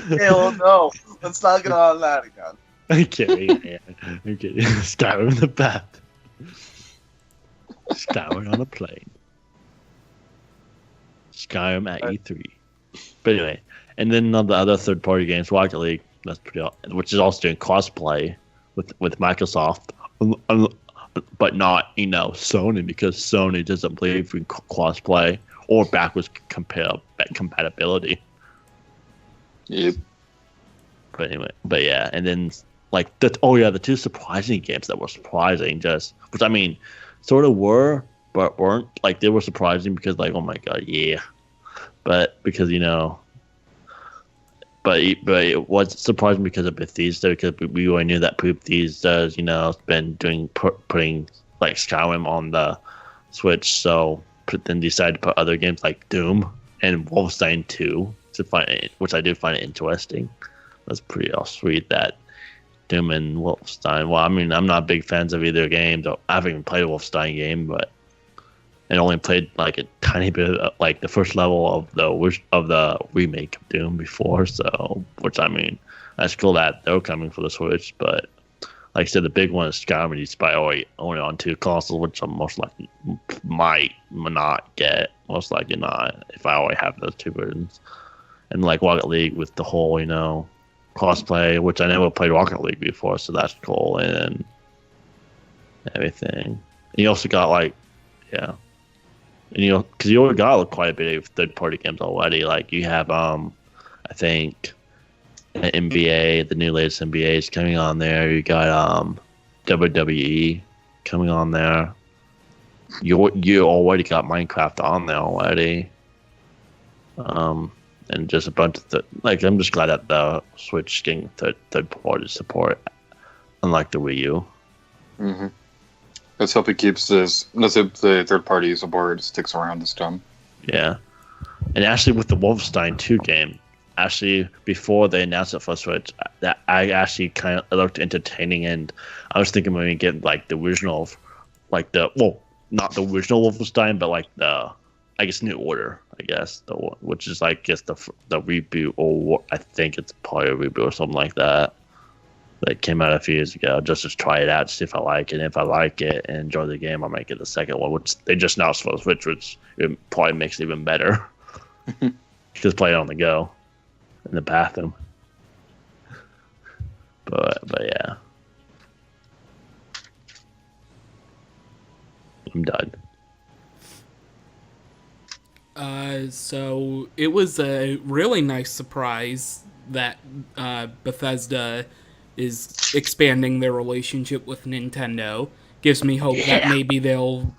Hell no. Let's not get on that again. Okay. Skyrim in the bath. Skyrim on a plane. Skyrim at E3. But anyway, and then on the other third-party games, Rocket League, which is also doing crossplay with Microsoft. But not, Sony, because Sony doesn't believe in crossplay or backwards compatibility. Yep. But anyway, and then the 2 surprising games that were surprising, which I mean, sort of were, but weren't. Like they were surprising because oh my god, yeah. But because But it was surprising because of Bethesda, because we already knew that Bethesda's, has been putting like Skyrim on the Switch, so then decided to put other games like Doom and Wolfenstein 2 which I do find interesting. That's pretty sweet that Doom and Wolfenstein. Well, I mean, I'm not big fans of either game. I haven't even played a Wolfenstein game, and only played like a tiny bit of like the first level of the remake of Doom before. So, which I mean, that's cool that they're coming for the Switch. But like I said, the big one is Skyrim, despite only on 2 consoles, which I'm most likely might not get. Most likely not if I already have those 2 versions. And like Rocket League with the whole crossplay, which I never played Rocket League before, so that's cool, and everything. And you also got and because you already got quite a bit of third-party games already. Like you have, I think, NBA, the new latest NBA is coming on there. You got WWE coming on there. You already got Minecraft on there already. And just a bunch of I'm just glad that the Switch is getting third-party support, unlike the Wii U. Mm-hmm. Let's hope it keeps this. Let's hope the third-party support sticks around this time. Yeah, and actually with the Wolfenstein 2 game, before they announced it for Switch, that I actually kind of looked entertaining, and I was thinking maybe get like the original, not the original Wolfenstein, but like the I guess New Order, which is I guess the reboot, or I think it's probably a reboot or something like that. That came out a few years ago, just to try it out, see if I like it. And if I like it and enjoy the game, I might get the second one, which they just announced for the Switch, which it probably makes it even better. Just play it on the go, in the bathroom. But yeah, I'm done. So it was a really nice surprise that Bethesda is expanding their relationship with Nintendo. Gives me hope that maybe they'll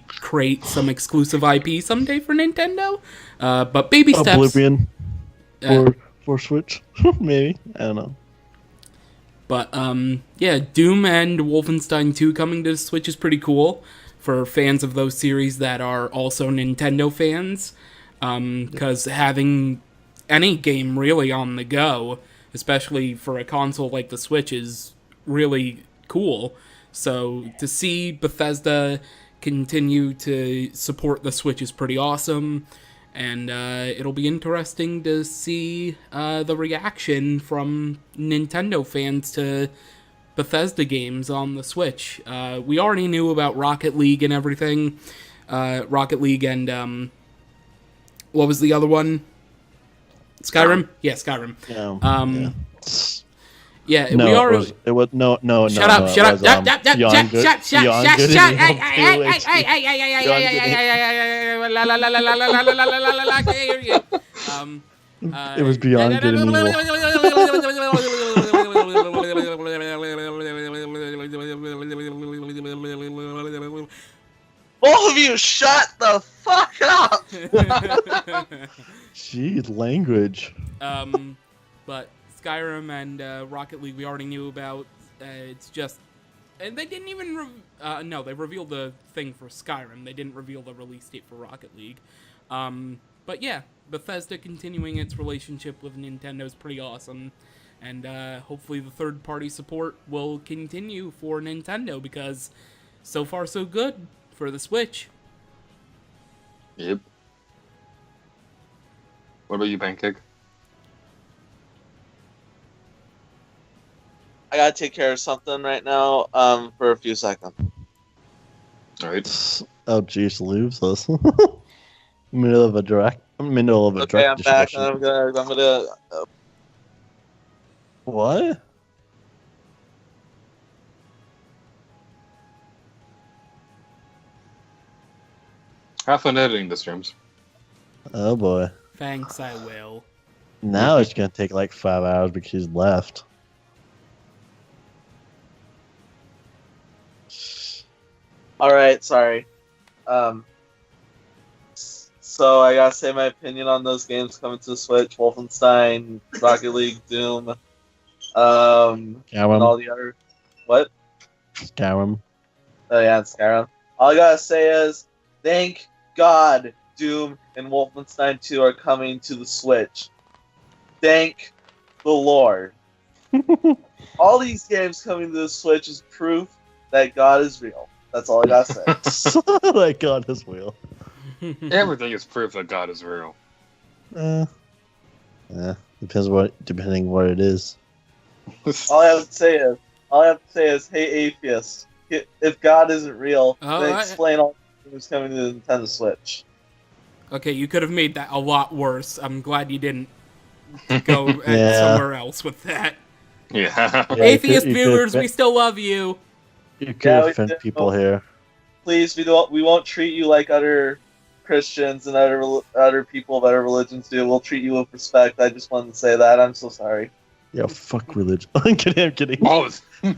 create some exclusive IP someday for Nintendo. But baby steps. Oblivion for Switch, maybe. I don't know. But yeah, Doom and Wolfenstein 2 coming to the Switch is pretty cool for fans of those series that are also Nintendo fans. Because having any game really on the go, especially for a console like the Switch, is really cool. So to see Bethesda continue to support the Switch is pretty awesome. And it'll be interesting to see the reaction from Nintendo fans to Bethesda games on the Switch. We already knew about Rocket League and everything. Rocket League and... what was the other one? Skyrim? Yeah, Skyrim. Yeah, no, we already... it was no. Shut up! Shut up! Beyond It was Beyond Good and Evil. Both of you, shut the fuck up! Jeez, language. But Skyrim and Rocket League we already knew about. It's just... And they didn't even... no, they revealed the thing for Skyrim. They didn't reveal the release date for Rocket League. But yeah, Bethesda continuing its relationship with Nintendo is pretty awesome. And hopefully the third-party support will continue for Nintendo, because so far so good for the Switch. Yep. What about you, Pancake? I gotta take care of something right now, for a few seconds. Alright. Oh, jeez, leaves us. Middle of a direct Okay, I'm back, and I'm gonna What? Have fun editing this, James. Oh boy. Thanks, I will. Now it's gonna take like 5 hours because he's left. Alright, sorry. So I gotta say my opinion on those games coming to the Switch: Wolfenstein, Rocket League, Doom, and all the other... What? Skyrim. Oh yeah, and Skyrim. All I gotta say is, thank God Doom and Wolfenstein 2 are coming to the Switch. Thank the Lord. All these games coming to the Switch is proof that God is real. That's all I gotta say. Like God is real. Everything is proof that God is real. Depending what it is. All I have to say is, hey atheists, if God isn't real, then explain all the games coming to the Nintendo Switch. Okay, you could have made that a lot worse. I'm glad you didn't go somewhere else with that. Yeah. Atheist viewers, we still love you. You could offend people here. Please, we won't treat you like other Christians and other people of other religions do. We'll treat you with respect. I just wanted to say that. I'm so sorry. Yeah, fuck religion. I'm kidding. All this. Okay,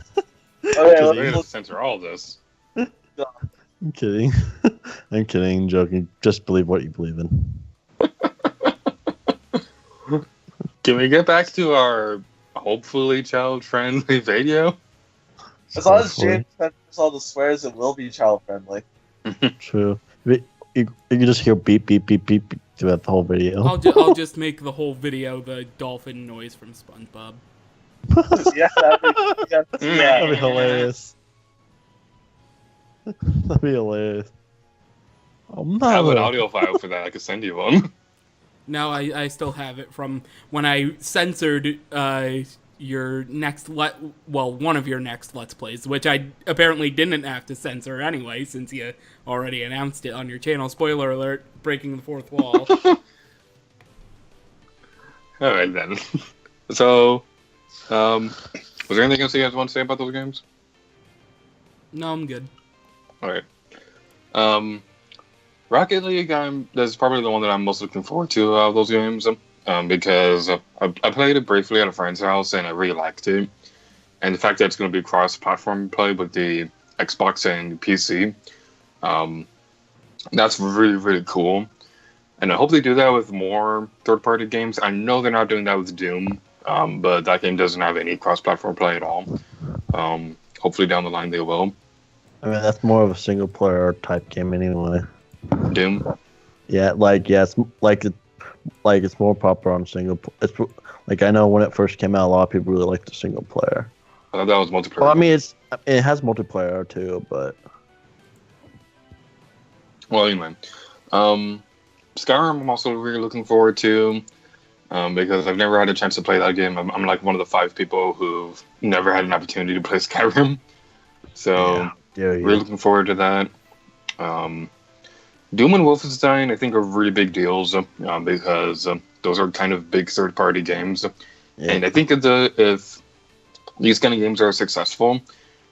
We're gonna censor all this. I'm kidding. I'm kidding. Joking. Just believe what you believe in. Can we get back to our hopefully child-friendly video? As long as James censors all the swears, it will be child-friendly. True. You can just hear beep, beep, beep, beep, beep throughout the whole video. I'll just make the whole video the dolphin noise from SpongeBob. Yeah, that'd be hilarious. That'd be hilarious. Oh, I have an mother. audio file for that. I could send you one. No, I still have it from when I censored your next one of your next Let's Plays, which I apparently didn't have to censor anyway, since you already announced it on your channel. Spoiler alert, breaking the fourth wall. Alright then. So, was there anything else you guys want to say about those games? No, I'm good. Alright. Rocket League, that's probably the one that I'm most looking forward to out of those games, because I played it briefly at a friend's house and I really liked it. And the fact that it's going to be cross-platform play with the Xbox and PC, that's really, really cool. And I hope they do that with more third-party games. I know they're not doing that with Doom, but that game doesn't have any cross-platform play at all. Hopefully down the line they will. I mean, that's more of a single player type game anyway. Doom? Yeah, it's more popular on single. It's like, I know when it first came out, a lot of people really liked the single player. I thought that was multiplayer. Well, I mean, it has multiplayer too, but well, anyway, Skyrim I'm also really looking forward to, because I've never had a chance to play that game. I'm like one of the 5 people who've never had an opportunity to play Skyrim, so really looking forward to that. Doom and Wolfenstein, I think, are really big deals, because those are kind of big third-party games. Yeah. And I think if these kind of games are successful,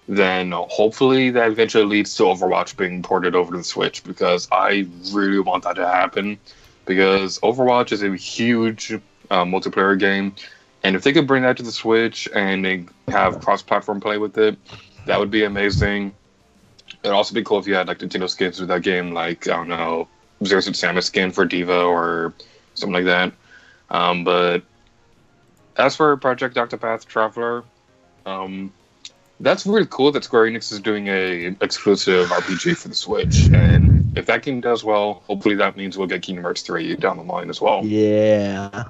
then hopefully that eventually leads to Overwatch being ported over to the Switch, because I really want that to happen. Because Overwatch is a huge multiplayer game, and if they could bring that to the Switch and they have cross-platform play with it, that would be amazing. It'd also be cool if you had like Nintendo skins with that game, like, I don't know, Zero Suit Samus skin for Diva or something like that. But as for Project Octopath Traveler, that's really cool that Square Enix is doing a exclusive RPG for the Switch. And if that game does well, hopefully that means we'll get Kingdom Hearts 3 down the line as well. Yeah.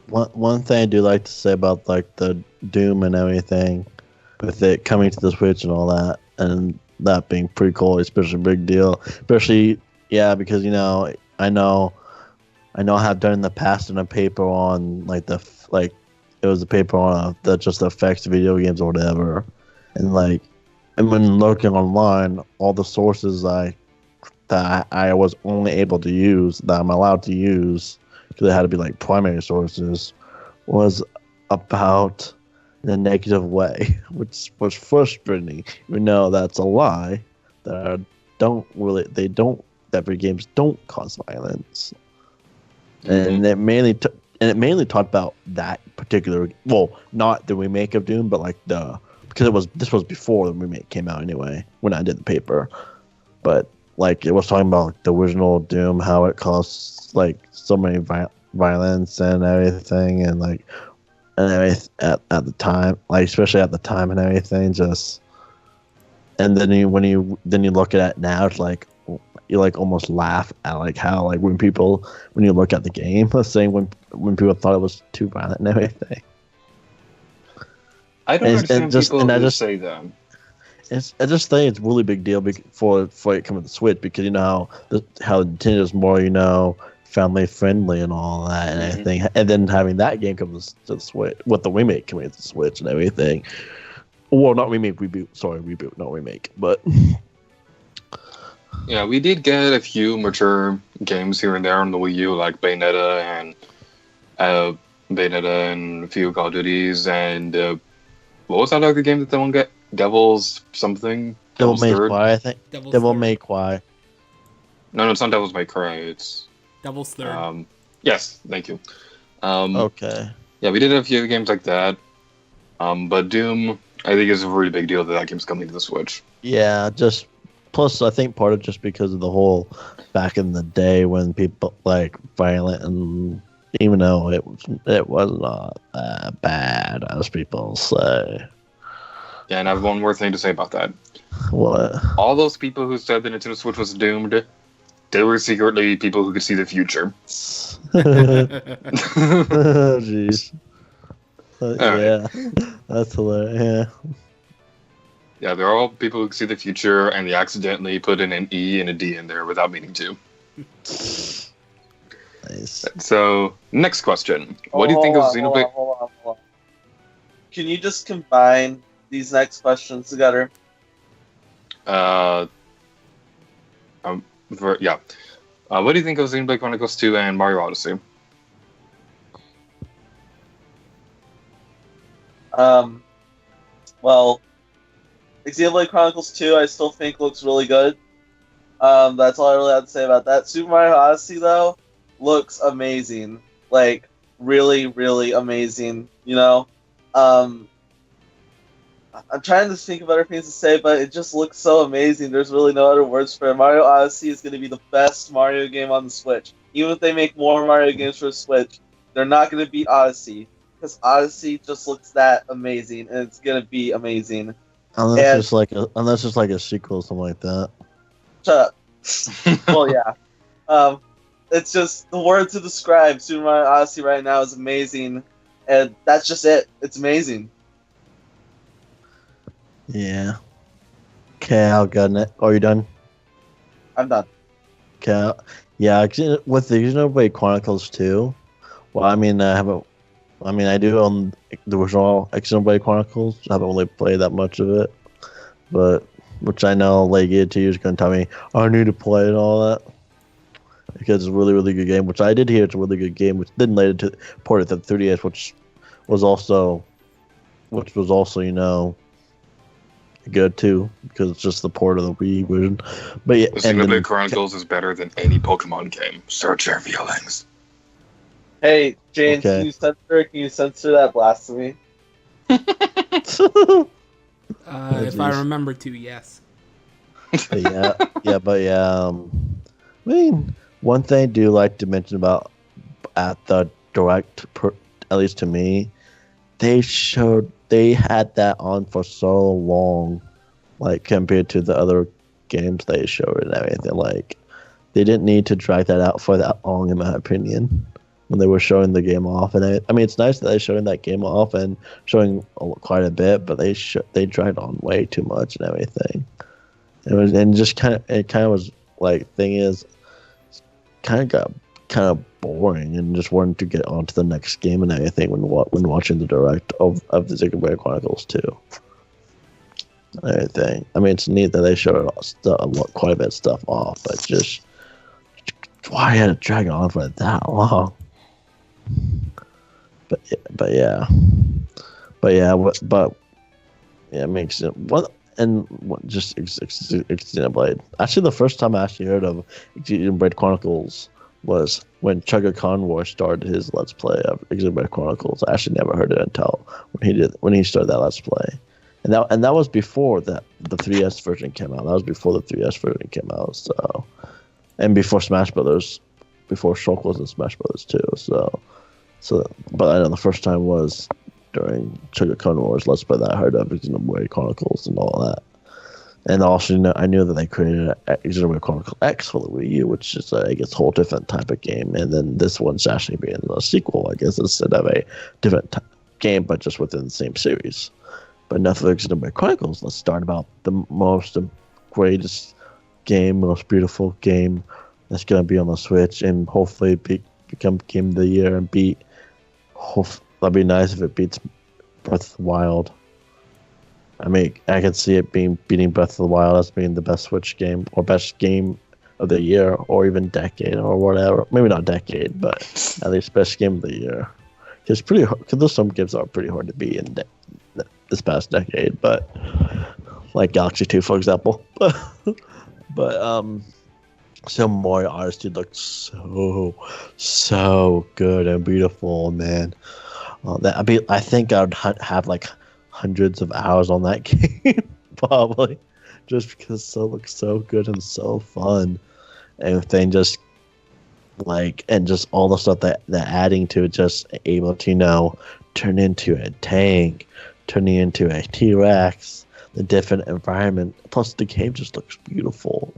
One thing I do like to say about like the Doom and everything, with it coming to the Switch and all that, and that being pretty cool, especially a big deal. Especially, because I know I have done in the past in a paper on it was a paper on just the effects of video games or whatever, and when looking online, all the sources that I was only able to use, that I'm allowed to use, because they had to be like primary sources, was about in a negative way, which was frustrating. Even though that's a lie, that video games don't cause violence, and it mainly talked about that particular, not the remake of Doom, but because this was before the remake came out anyway when I did the paper, but it was talking about the original Doom, how it caused so many violence and everything, and everything at the time, especially at the time and everything, and then when you look at it now, it's you almost laugh at how when you look at the game, saying when people thought it was too violent and everything. I don't understand people who say that. I just think it's a really big deal for it coming to the Switch, because how Nintendo's more family friendly and all that and everything, and then having that game come to the Switch with the remake coming to the Switch and everything. Well, not remake, reboot. Sorry, reboot, not remake. But yeah, we did get a few mature games here and there on the Wii U, like Bayonetta and a few Call of Duties, and what was that other game that one got? Devil's something? Devil May Cry, I think. Devil May Cry. No, it's not Devil's May Cry. It's Devil's Third. Yes, thank you. Okay. Yeah, we did a few games like that. But Doom, I think, is a really big deal that game's coming to the Switch. Yeah, plus I think part of just because of the whole back in the day when people violent, and even though it was not that bad as people say. Yeah, and I have one more thing to say about that. What? All those people who said the Nintendo Switch was doomed, they were secretly people who could see the future. Jeez. Yeah, that's hilarious. Yeah. Yeah, they're all people who can see the future, and they accidentally put in an E and a D in there without meaning to. Nice. So, next question. What do you think of Xenoblade? Hold on. Can you just combine these next questions together? Yeah. What do you think of Xenoblade Chronicles 2 and Mario Odyssey? Well, Xenoblade Chronicles 2 I still think looks really good. That's all I really have to say about that. Super Mario Odyssey, though, looks amazing. Like, really, really amazing, you know? I'm trying to think of other things to say, but it just looks so amazing. There's really no other words for it. Mario Odyssey is going to be the best Mario game on the Switch. Even if they make more Mario games for the Switch, they're not going to beat Odyssey. Because Odyssey just looks that amazing, and it's going to be amazing. Unless it's like a sequel or something like that. Shut up. Well, yeah. It's just the word to describe Super Mario Odyssey right now is amazing, and that's just it. It's amazing. Yeah. Okay, I'll get it. Are you done? I'm done. Okay. Yeah, with the Xenoblade Chronicles 2. Well, I mean, I do own the original Xenoblade Chronicles. I haven't really played that much of it, but which I know like it 2 years going to tell me I need to play and all that because it's a really really good game. Which I did hear it's a really good game. Which then later to port it to 3DS, which was also good too because it's just the port of the Wii version. But yeah, Xenoblade Chronicles is better than any Pokemon game. Search your feelings. Hey, James, Okay. Can you censor that blasphemy? If I remember to, yes. But I mean, one thing I do like to mention about at the direct, at least to me, they had that on for so long, like compared to the other games they showed and everything. Like, they didn't need to drag that out for that long, in my opinion, when they were showing the game off. And I mean, it's nice that they're showing that game off and showing quite a bit, but they dragged on way too much and everything. It kind of was like thing is, kind of got kind of boring and just wanted to get on to the next game and everything when watching the direct of the Xenoblade Chronicles 2. Everything. I mean, it's neat that they showed quite a bit of stuff off, but just why had to drag it on for that long? But yeah, it makes it what. And just Xenoblade. Actually, the first time I actually heard of Xenoblade Chronicles was when Chugga Conwar started his Let's Play of Xenoblade Chronicles. I actually never heard it until when he started that Let's Play, and that was before the 3DS version came out. That was before the 3DS version came out. So, and before Smash Brothers, before Shulk was in Smash Brothers too. So, but I know the first time was during Chugga Conwar's Let's Play that I heard of Xenoblade Chronicles and all that. And also, I knew that they created Xenoblade Chronicles X for the Wii U, which is, I guess, a whole different type of game. And then this one's actually being a sequel, I guess, instead of a different game, but just within the same series. But enough of Xenoblade Chronicles. Let's start about the greatest game, most beautiful game that's going to be on the Switch and hopefully become Game of the Year and that'd be nice if it beats Breath of the Wild. I mean, I can see it beating Breath of the Wild as being the best Switch game or best game of the year or even decade or whatever. Maybe not decade, but at least best game of the year. It's pretty hard because there's some games that are pretty hard to beat in this past decade, but like Galaxy 2, for example. but so Mario Odyssey looks so good and beautiful, man. I think I'd have like hundreds of hours on that game, probably, just because it looks so good and so fun, and then just all the stuff that they're adding to it, just able to turn into a tank, turning into a T-Rex, the different environment. Plus, the game just looks beautiful.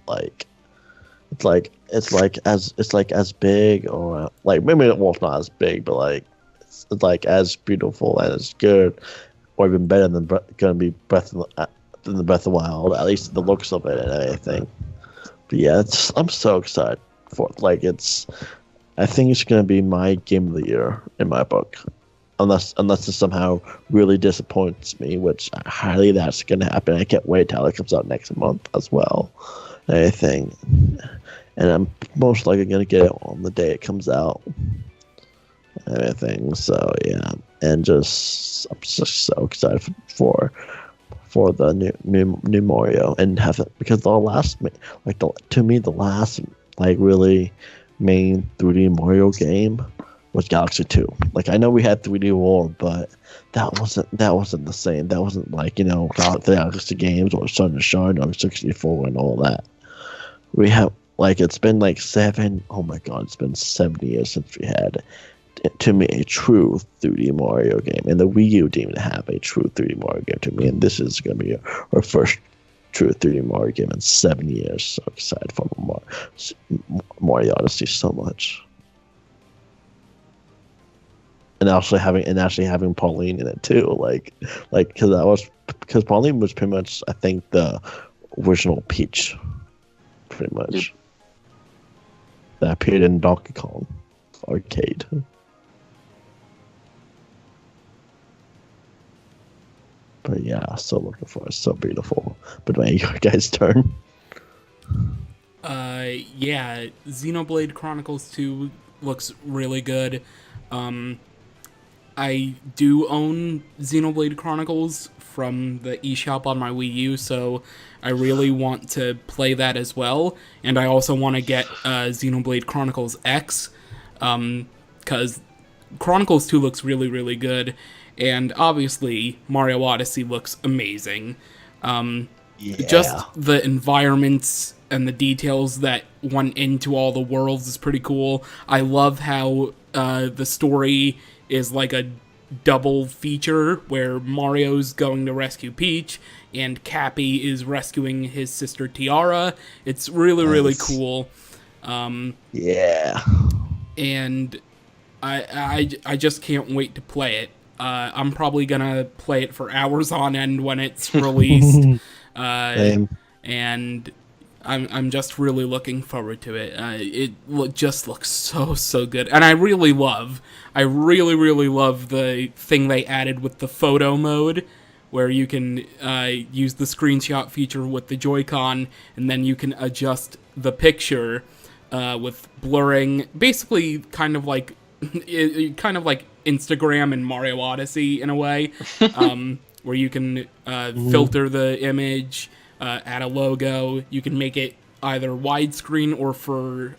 It's like as big or like maybe it's not as big, but like as beautiful and as good or even better than gonna be Breath of than the Breath of the Wild, at least the looks of it and everything. But yeah, I'm so excited for it. Like I think it's gonna be my game of the year in my book, unless it somehow really disappoints me, which highly that's gonna happen. I can't wait till it comes out next month as well. I think, and I'm most likely gonna get it on the day it comes out. Everything. So yeah, and I'm just so excited for the new Mario and have it, because the last really main 3D Mario game was Galaxy 2. Like, I know we had 3D World, but that wasn't the same. That wasn't like, Galaxy games or Sun and Shine or 64 and all that. We have, like, it's been like it's been 7 years since we had, to me, a true 3D Mario game. And the Wii U didn't even have a true 3D Mario game to me, and this is going to be our first true 3D Mario game in 7 years. So excited for Mario Odyssey so much. And actually having Pauline in it too, because Pauline was pretty much, I think, the original Peach, pretty much. Yep. That appeared in Donkey Kong Arcade. But yeah, so looking for it. So beautiful. But man, your guys' turn. Yeah, Xenoblade Chronicles 2 looks really good. I do own Xenoblade Chronicles from the eShop on my Wii U, so I really want to play that as well. And I also want to get Xenoblade Chronicles X, because Chronicles 2 looks really, really good. And obviously, Mario Odyssey looks amazing. Just the environments and the details that went into all the worlds is pretty cool. I love how the story is like a double feature where Mario's going to rescue Peach and Cappy is rescuing his sister Tiara. It's really, really cool. Yeah. And I just can't wait to play it. I'm probably gonna play it for hours on end when it's released. And I'm just really looking forward to it. It just looks so good, and I really love the thing they added with the photo mode, where you can use the screenshot feature with the Joy-Con, and then you can adjust the picture with blurring, basically kind of like Instagram and Mario Odyssey in a way, where you can filter the image. Add a logo. You can make it either widescreen or for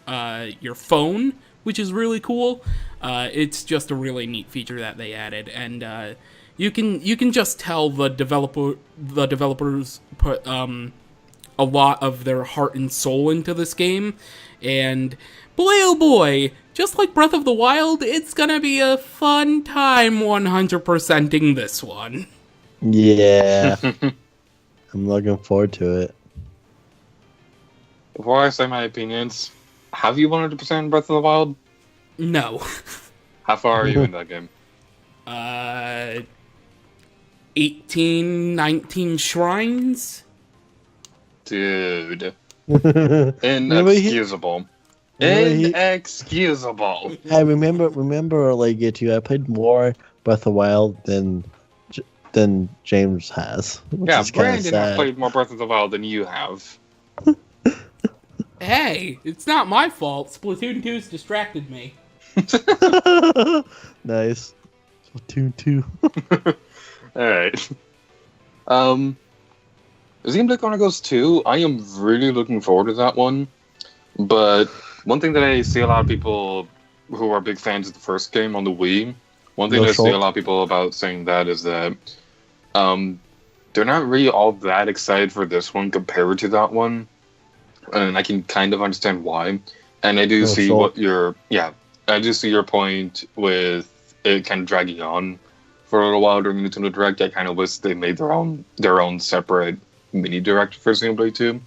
your phone, which is really cool. It's just a really neat feature that they added, and you can just tell the developers put a lot of their heart and soul into this game, and boy oh boy, just like Breath of the Wild, it's gonna be a fun time 100%ing this one. Yeah. I'm looking forward to it. Before I say my opinions, have you 100% Breath of the Wild? No. How far are you in that game? 18, 19 shrines? Dude. Inexcusable. Inexcusable. I remember like it too. I played more Breath of the Wild than James has. Yeah, Brandon has played more Breath of the Wild than you have. Hey, it's not my fault. Splatoon 2's distracted me. Nice. Splatoon 2. Alright. Xenoblade Chronicles 2, I am really looking forward to that one. But one thing that I see a lot of people who are big fans of the first game on the Wii, one thing that I see a lot of people about saying that is that they're not really all that excited for this one compared to that one, and I can kind of understand why. And I do see I do see your point with it kind of dragging on for a little while during the Nintendo Direct. I kind of wish they made their own separate mini direct for Xenoblade 2.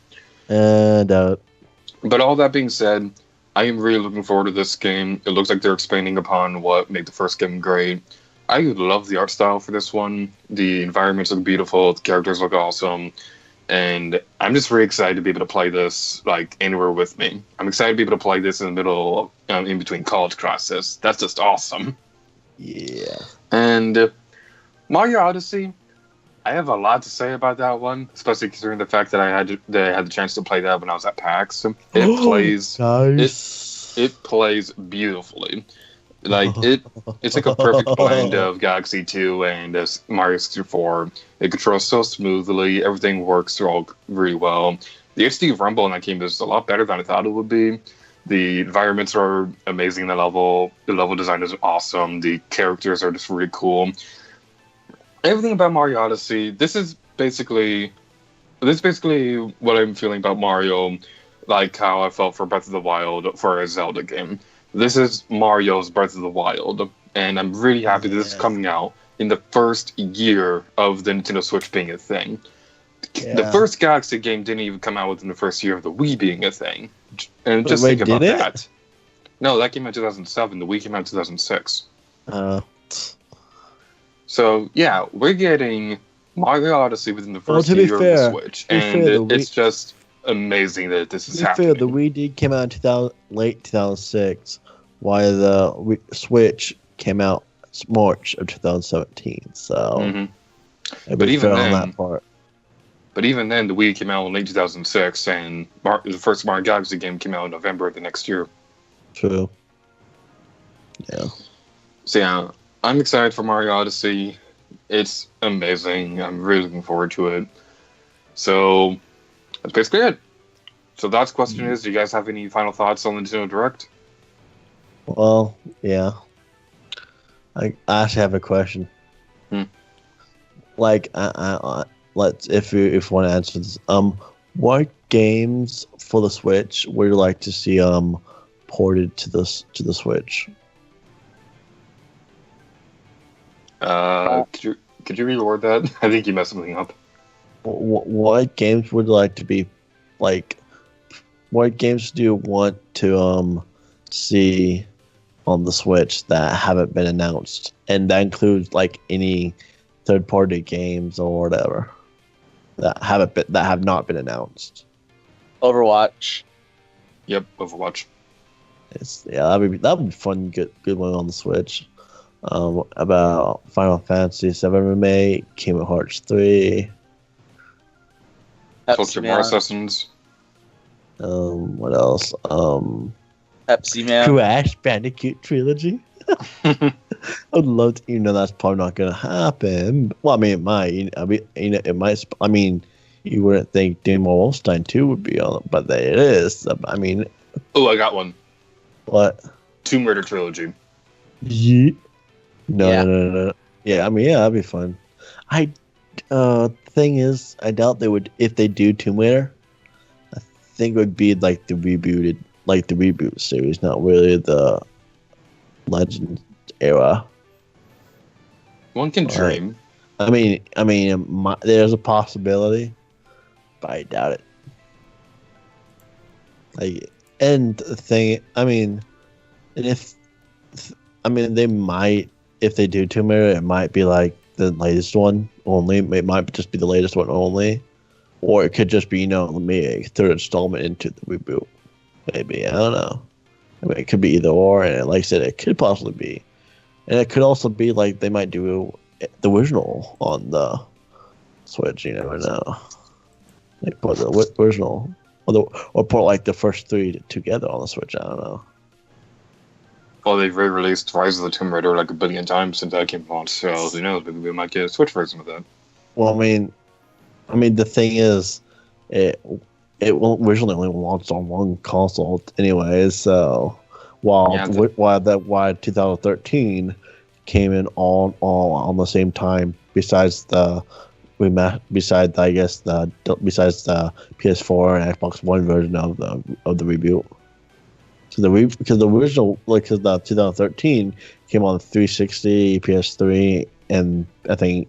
But all that being said, I am really looking forward to this game. It looks like they're expanding upon what made the first game great. I love the art style for this one. The environments look beautiful. The characters look awesome. And I'm just really excited to be able to play this like anywhere with me. I'm excited to be able to play this in the middle, in between college classes. That's just awesome. Yeah. And Mario Odyssey, I have a lot to say about that one, especially considering the fact that I had the chance to play that when I was at PAX. It plays Nice. it plays beautifully. Like it's like a perfect blend of Galaxy 2 and Mario 64. It controls so smoothly. Everything works all really well. The HD rumble in that game is a lot better than I thought it would be. The environments are amazing in the level. The level design is awesome. The characters are just really cool. Everything about Mario Odyssey. This is basically what I'm feeling about Mario, like how I felt for Breath of the Wild for a Zelda game. This is Mario's Breath of the Wild, and I'm really happy that this is coming out in the first year of the Nintendo Switch being a thing. Yeah. The first Galaxy game didn't even come out within the first year of the Wii being a thing. And just think about that. No, that came out in 2007. The Wii came out in 2006. So, yeah, we're getting Mario Odyssey within the first year of the Switch. And it's just amazing that this is happening. The Wii D came out in late 2006, while the Switch came out March of 2017. So, but even then, on that part. But even then, the Wii came out in late 2006, and the first Mario Galaxy game came out in November of the next year. True. Yeah. So yeah, I'm excited for Mario Odyssey. It's amazing. I'm really looking forward to it. So that's basically it. So the last question is, do you guys have any final thoughts on the Nintendo Direct? Well, yeah. I actually have a question. Like, if you want to answer this, what games for the Switch would you like to see ported to the Switch? Could you reword that? I think you messed something up. What games would you like to be like? What games do you want to see on the Switch that haven't been announced? And that includes like any third-party games or whatever that have not been announced. Overwatch. Yep, Overwatch. That'd be fun. Good one on the Switch. About Final Fantasy VII Remake, Kingdom Hearts 3. Tokyo War Assassins. What else? Pepsi Man. Crash Bandicoot Trilogy. I'd love to, that's probably not going to happen. Well, I mean, it might. It might. I mean, you wouldn't think Demon Wolfenstein 2 would be on it, but it is. I mean. Oh, I got one. What? Tomb Raider Trilogy. No. Yeah, I mean, that'd be fun. Thing is, I doubt they would, if they do Tomb Raider, I think it would be like the reboot series, not really the Legend era. One can dream. I mean, there's a possibility, but I doubt it. And the thing, they might, if they do Tomb Raider, it might be like the latest one only. It might just be the latest one only, or it could just be maybe a third installment into the reboot. Maybe, I don't know. I mean, it could be either or, and like I said, it could possibly be, and it could also be like they might do the original on the Switch. You never know. Like put the original, or put like the first three together on the Switch. I don't know. Well, they've re-released Rise of the Tomb Raider like a billion times since that came out, so who knows? Maybe we might get a Switch version of that. Well, I mean, the thing is, it originally only launched on one console anyway. So while 2013 came in all on the same time, besides the PS4 and Xbox One version of the reboot. So because the original, because the 2013 came on 360, PS3, and I think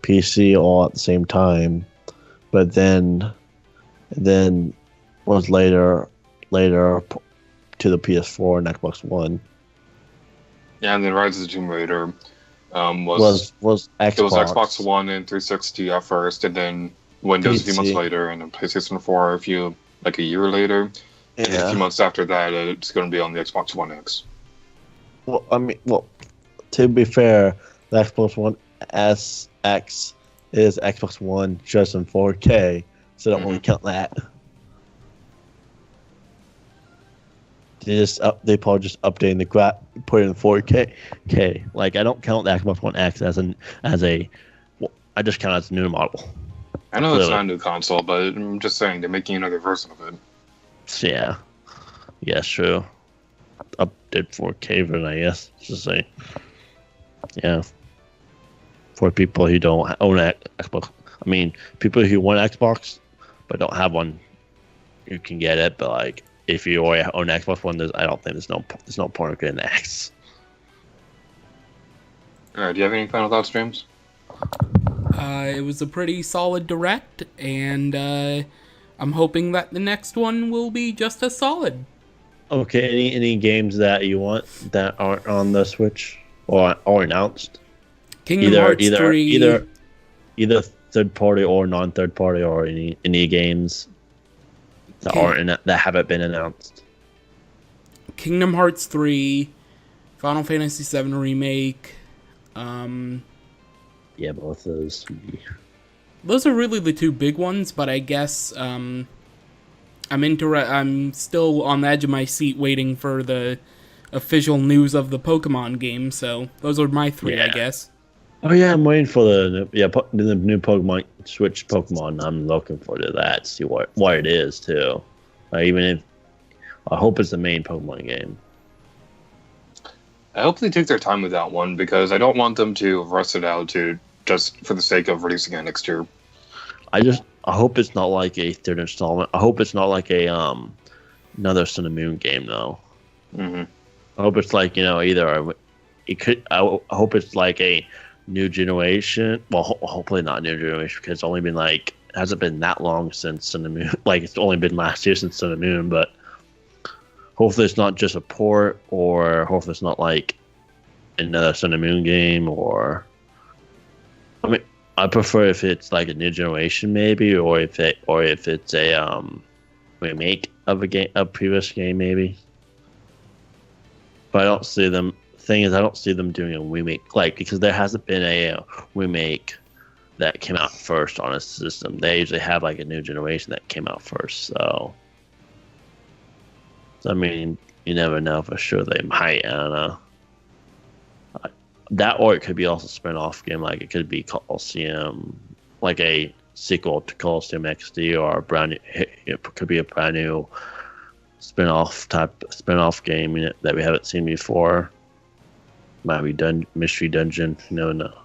PC all at the same time, but then was later to the PS4 and Xbox One. Yeah, and then Rise of the Tomb Raider Was Xbox. it was Xbox One and 360 at first, and then Windows a few months PC. later, and then PlayStation 4 a year later. And a few months after that, it's going to be on the Xbox One X. Well, I mean, to be fair, the Xbox One SX is Xbox One just in 4K, so don't really count that. They probably just updating the put it in 4K. Like I don't count the Xbox One X as I just count it as a new model. I know it's not a new console, but I'm just saying they're making another version of it. Yeah, true. Update 4K version, I guess. Just say, yeah. For people who don't own Xbox, I mean, people who want Xbox but don't have one, you can get it. But like, if you already own Xbox One, I don't think there's no point of getting the X. All right, do you have any final thoughts, James? It was a pretty solid direct, and I'm hoping that the next one will be just as solid. Okay, any games that you want that aren't on the Switch or announced? Kingdom Hearts 3. Either third party or non-third party, or any games that that haven't been announced. Kingdom Hearts 3, Final Fantasy 7 Remake. Yeah, both those. Those are really the two big ones, but I guess I'm still on the edge of my seat waiting for the official news of the Pokemon game. So those are my three, I guess. Oh yeah, I'm waiting for the new Pokemon Switch Pokemon. I'm looking forward to that. See what it is too. Even if I hope it's the main Pokemon game. I hope they take their time with that one because I don't want them to rush it out just for the sake of releasing it next year. I hope it's not like a third installment. I hope it's not like a another Sun and Moon game though. Mm-hmm. I hope it's like either it could. I hope it's like a new generation. Well, hopefully not new generation because it's only been it hasn't been that long since Sun and Moon. Like it's only been last year since Sun and Moon, but hopefully it's not just a port, or hopefully it's not like another Sun and Moon game, or I mean. I prefer if it's like a new generation, maybe, or if it's a remake of a previous game, maybe. But I don't see them. Thing is, I don't see them doing a remake, because there hasn't been a remake that came out first on a system. They usually have a new generation that came out first. So I mean, you never know for sure. They might. I don't know. That, or it could be also a spin-off game, it could be Coliseum, like a sequel to Coliseum XD, or it could be a brand new spin-off game that we haven't seen before. Might be Mystery Dungeon, you never know.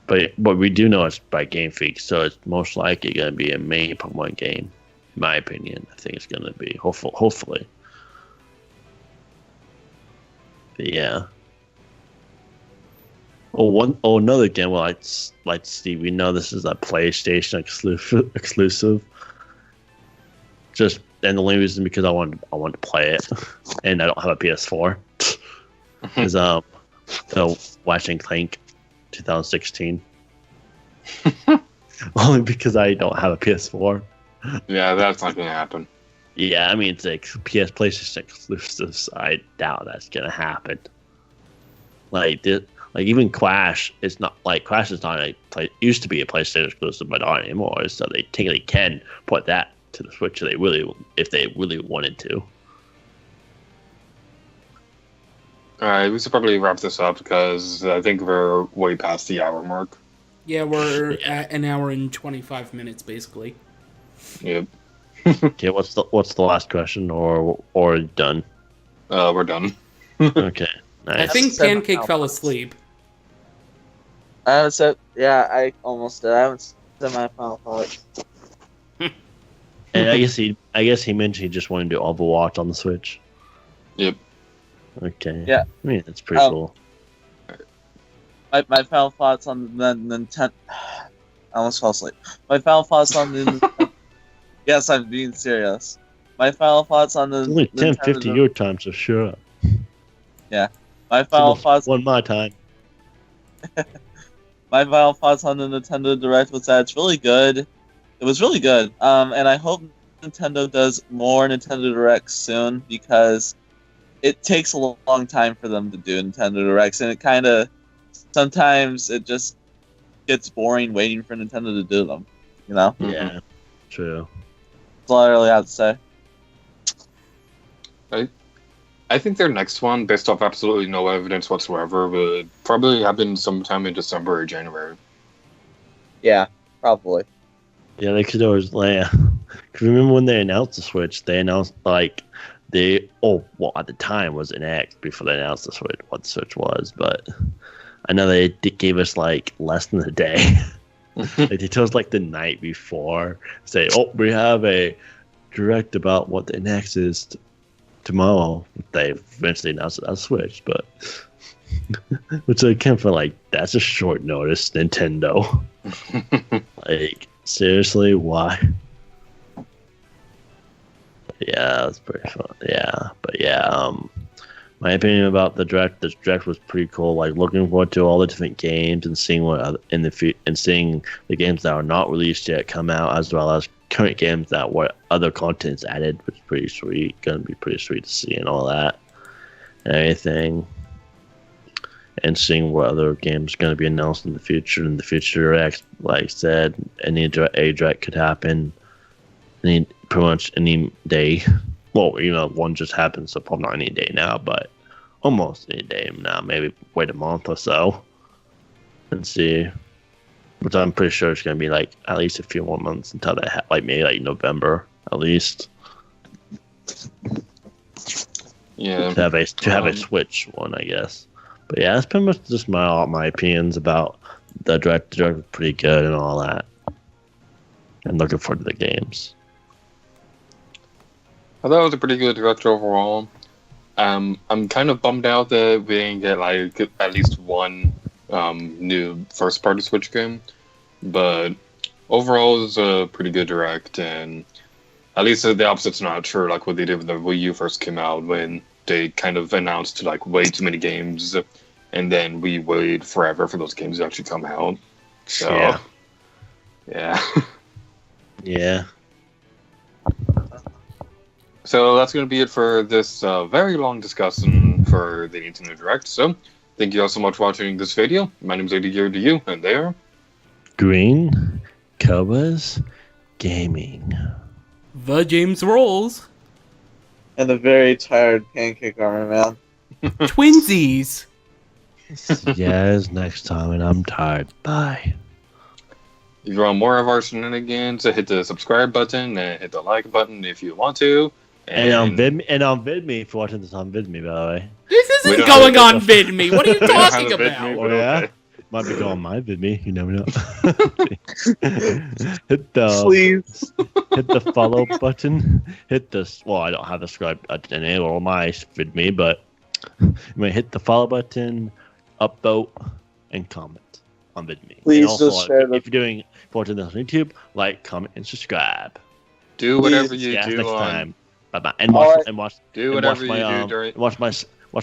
But we do know it's by Game Freak, so it's most likely going to be a main Pokemon game, in my opinion. I think it's going to be, hopefully. But yeah. Another game I'd like to see. We know this is a PlayStation exclusive. And the only reason because I want to play it, and I don't have a PS4, is watching Clank 2016. Only because I don't have a PS4. Yeah, that's not gonna happen. Yeah, I mean it's PlayStation exclusive, so I doubt that's gonna happen. Even Clash, it's not Clash is not used to be a PlayStation exclusive, but not anymore. So they technically can put that to the Switch if they really wanted to. All right, we should probably wrap this up because I think we're way past the hour mark. Yeah, we're at an hour and 25 minutes basically. Yep. Okay, what's the last question or done? We're done. Okay. Nice. I think Pancake fell asleep. I almost did. I haven't said my final thought. And I guess he mentioned he just wanted to do Overwatch on the Switch. Yep. Okay. Yeah. I mean, that's pretty cool. My final thoughts on the Nintendo. I almost fell asleep. My final thoughts on the. Yes, I'm being serious. My final thoughts on the. It's only 10:50 your time, so sure. Yeah. My final thoughts. One my time. My final thoughts on the Nintendo Direct was that it's really good. It was really good. And I hope Nintendo does more Nintendo Directs soon because it takes a long time for them to do Nintendo Directs, and it kind of sometimes it just gets boring waiting for Nintendo to do them. You know? Yeah, true. That's all I really have to say. I think their next one, based off absolutely no evidence whatsoever, would probably happen sometime in December or January. Yeah, probably. Yeah, they could always cause remember when they announced the Switch, they announced at the time was an X before they announced the Switch, what the Switch was, but I know they gave us less than a day. They told us the night before, say, we have a direct about what the NX is tomorrow. They eventually announced it on Switch, but which I can't feel that's a short notice, Nintendo. Seriously, why? Yeah, that's pretty fun. Yeah, but yeah, my opinion about the direct was pretty cool. Looking forward to all the different games and seeing what seeing the games that are not released yet come out, as well as current games that what other content's added, which is pretty sweet. Gonna be pretty sweet to see and all that and everything. And seeing what other games going to be announced in the future. In the future, like I said, a direct could happen pretty much any day. Well, one just happened, so probably not any day now, but almost any day now. Maybe wait a month or so and see. But I'm pretty sure it's going to be at least a few more months until that, maybe November at least. Yeah. To have a Switch one, I guess. But yeah, that's pretty much just my opinions about the direct. The direct was pretty good and all that. And looking forward to the games. I thought it was a pretty good direct overall. I'm kind of bummed out that we didn't get at least one new first-party Switch game, but overall it was a pretty good direct, and at least the opposite's not true, like what they did when the Wii U first came out, when they kind of announced way too many games, and then we waited forever for those games to actually come out. So, yeah. Yeah. So that's going to be it for this very long discussion for the Nintendo Direct. So, thank you all so much for watching this video. My name is AD Gear to you, and they are Green Cobras Gaming. TheJamesRolls. And a very tired Pancake Armor Man. Twinsies. Yes, next time, and I'm tired. Bye. If you want more of our shenanigans, hit the subscribe button and hit the like button if you want to. And on VidMe, if you're watching this on VidMe, by the way. This isn't going on VidMe. What are you talking about? But okay. Might be going on my VidMe. You never know. Hit the follow button. I don't have the subscribe button on my VidMe, but you may hit the follow button, upvote, and comment on VidMe. Please also, just share if you're watching this on YouTube, comment and subscribe. Do whatever you do next on... time. Bye-bye. And watch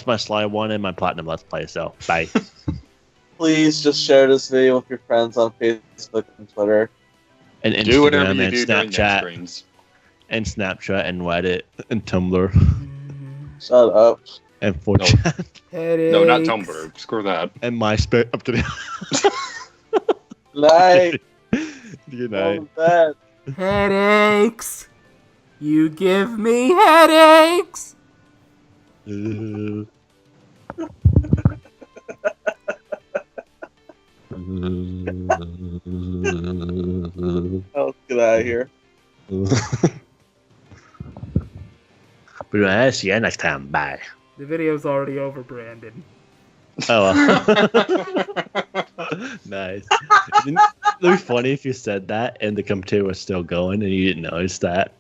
my Sly 1 and my Platinum Let's Play. So, bye. Please just share this video with your friends on Facebook and Twitter. And Instagram, do whatever you and do Snapchat. And Snapchat and Reddit and Tumblr. Shut up. And 4chan. No, not Tumblr. Screw that. And MySpace. Up to the... Night. Good night. Headaches. You give me headaches. Let's get out of here. But I'll see you next time. Bye. The video's already over, Brandon. Oh, well. Nice. It'd be funny if you said that and the computer was still going and you didn't notice that.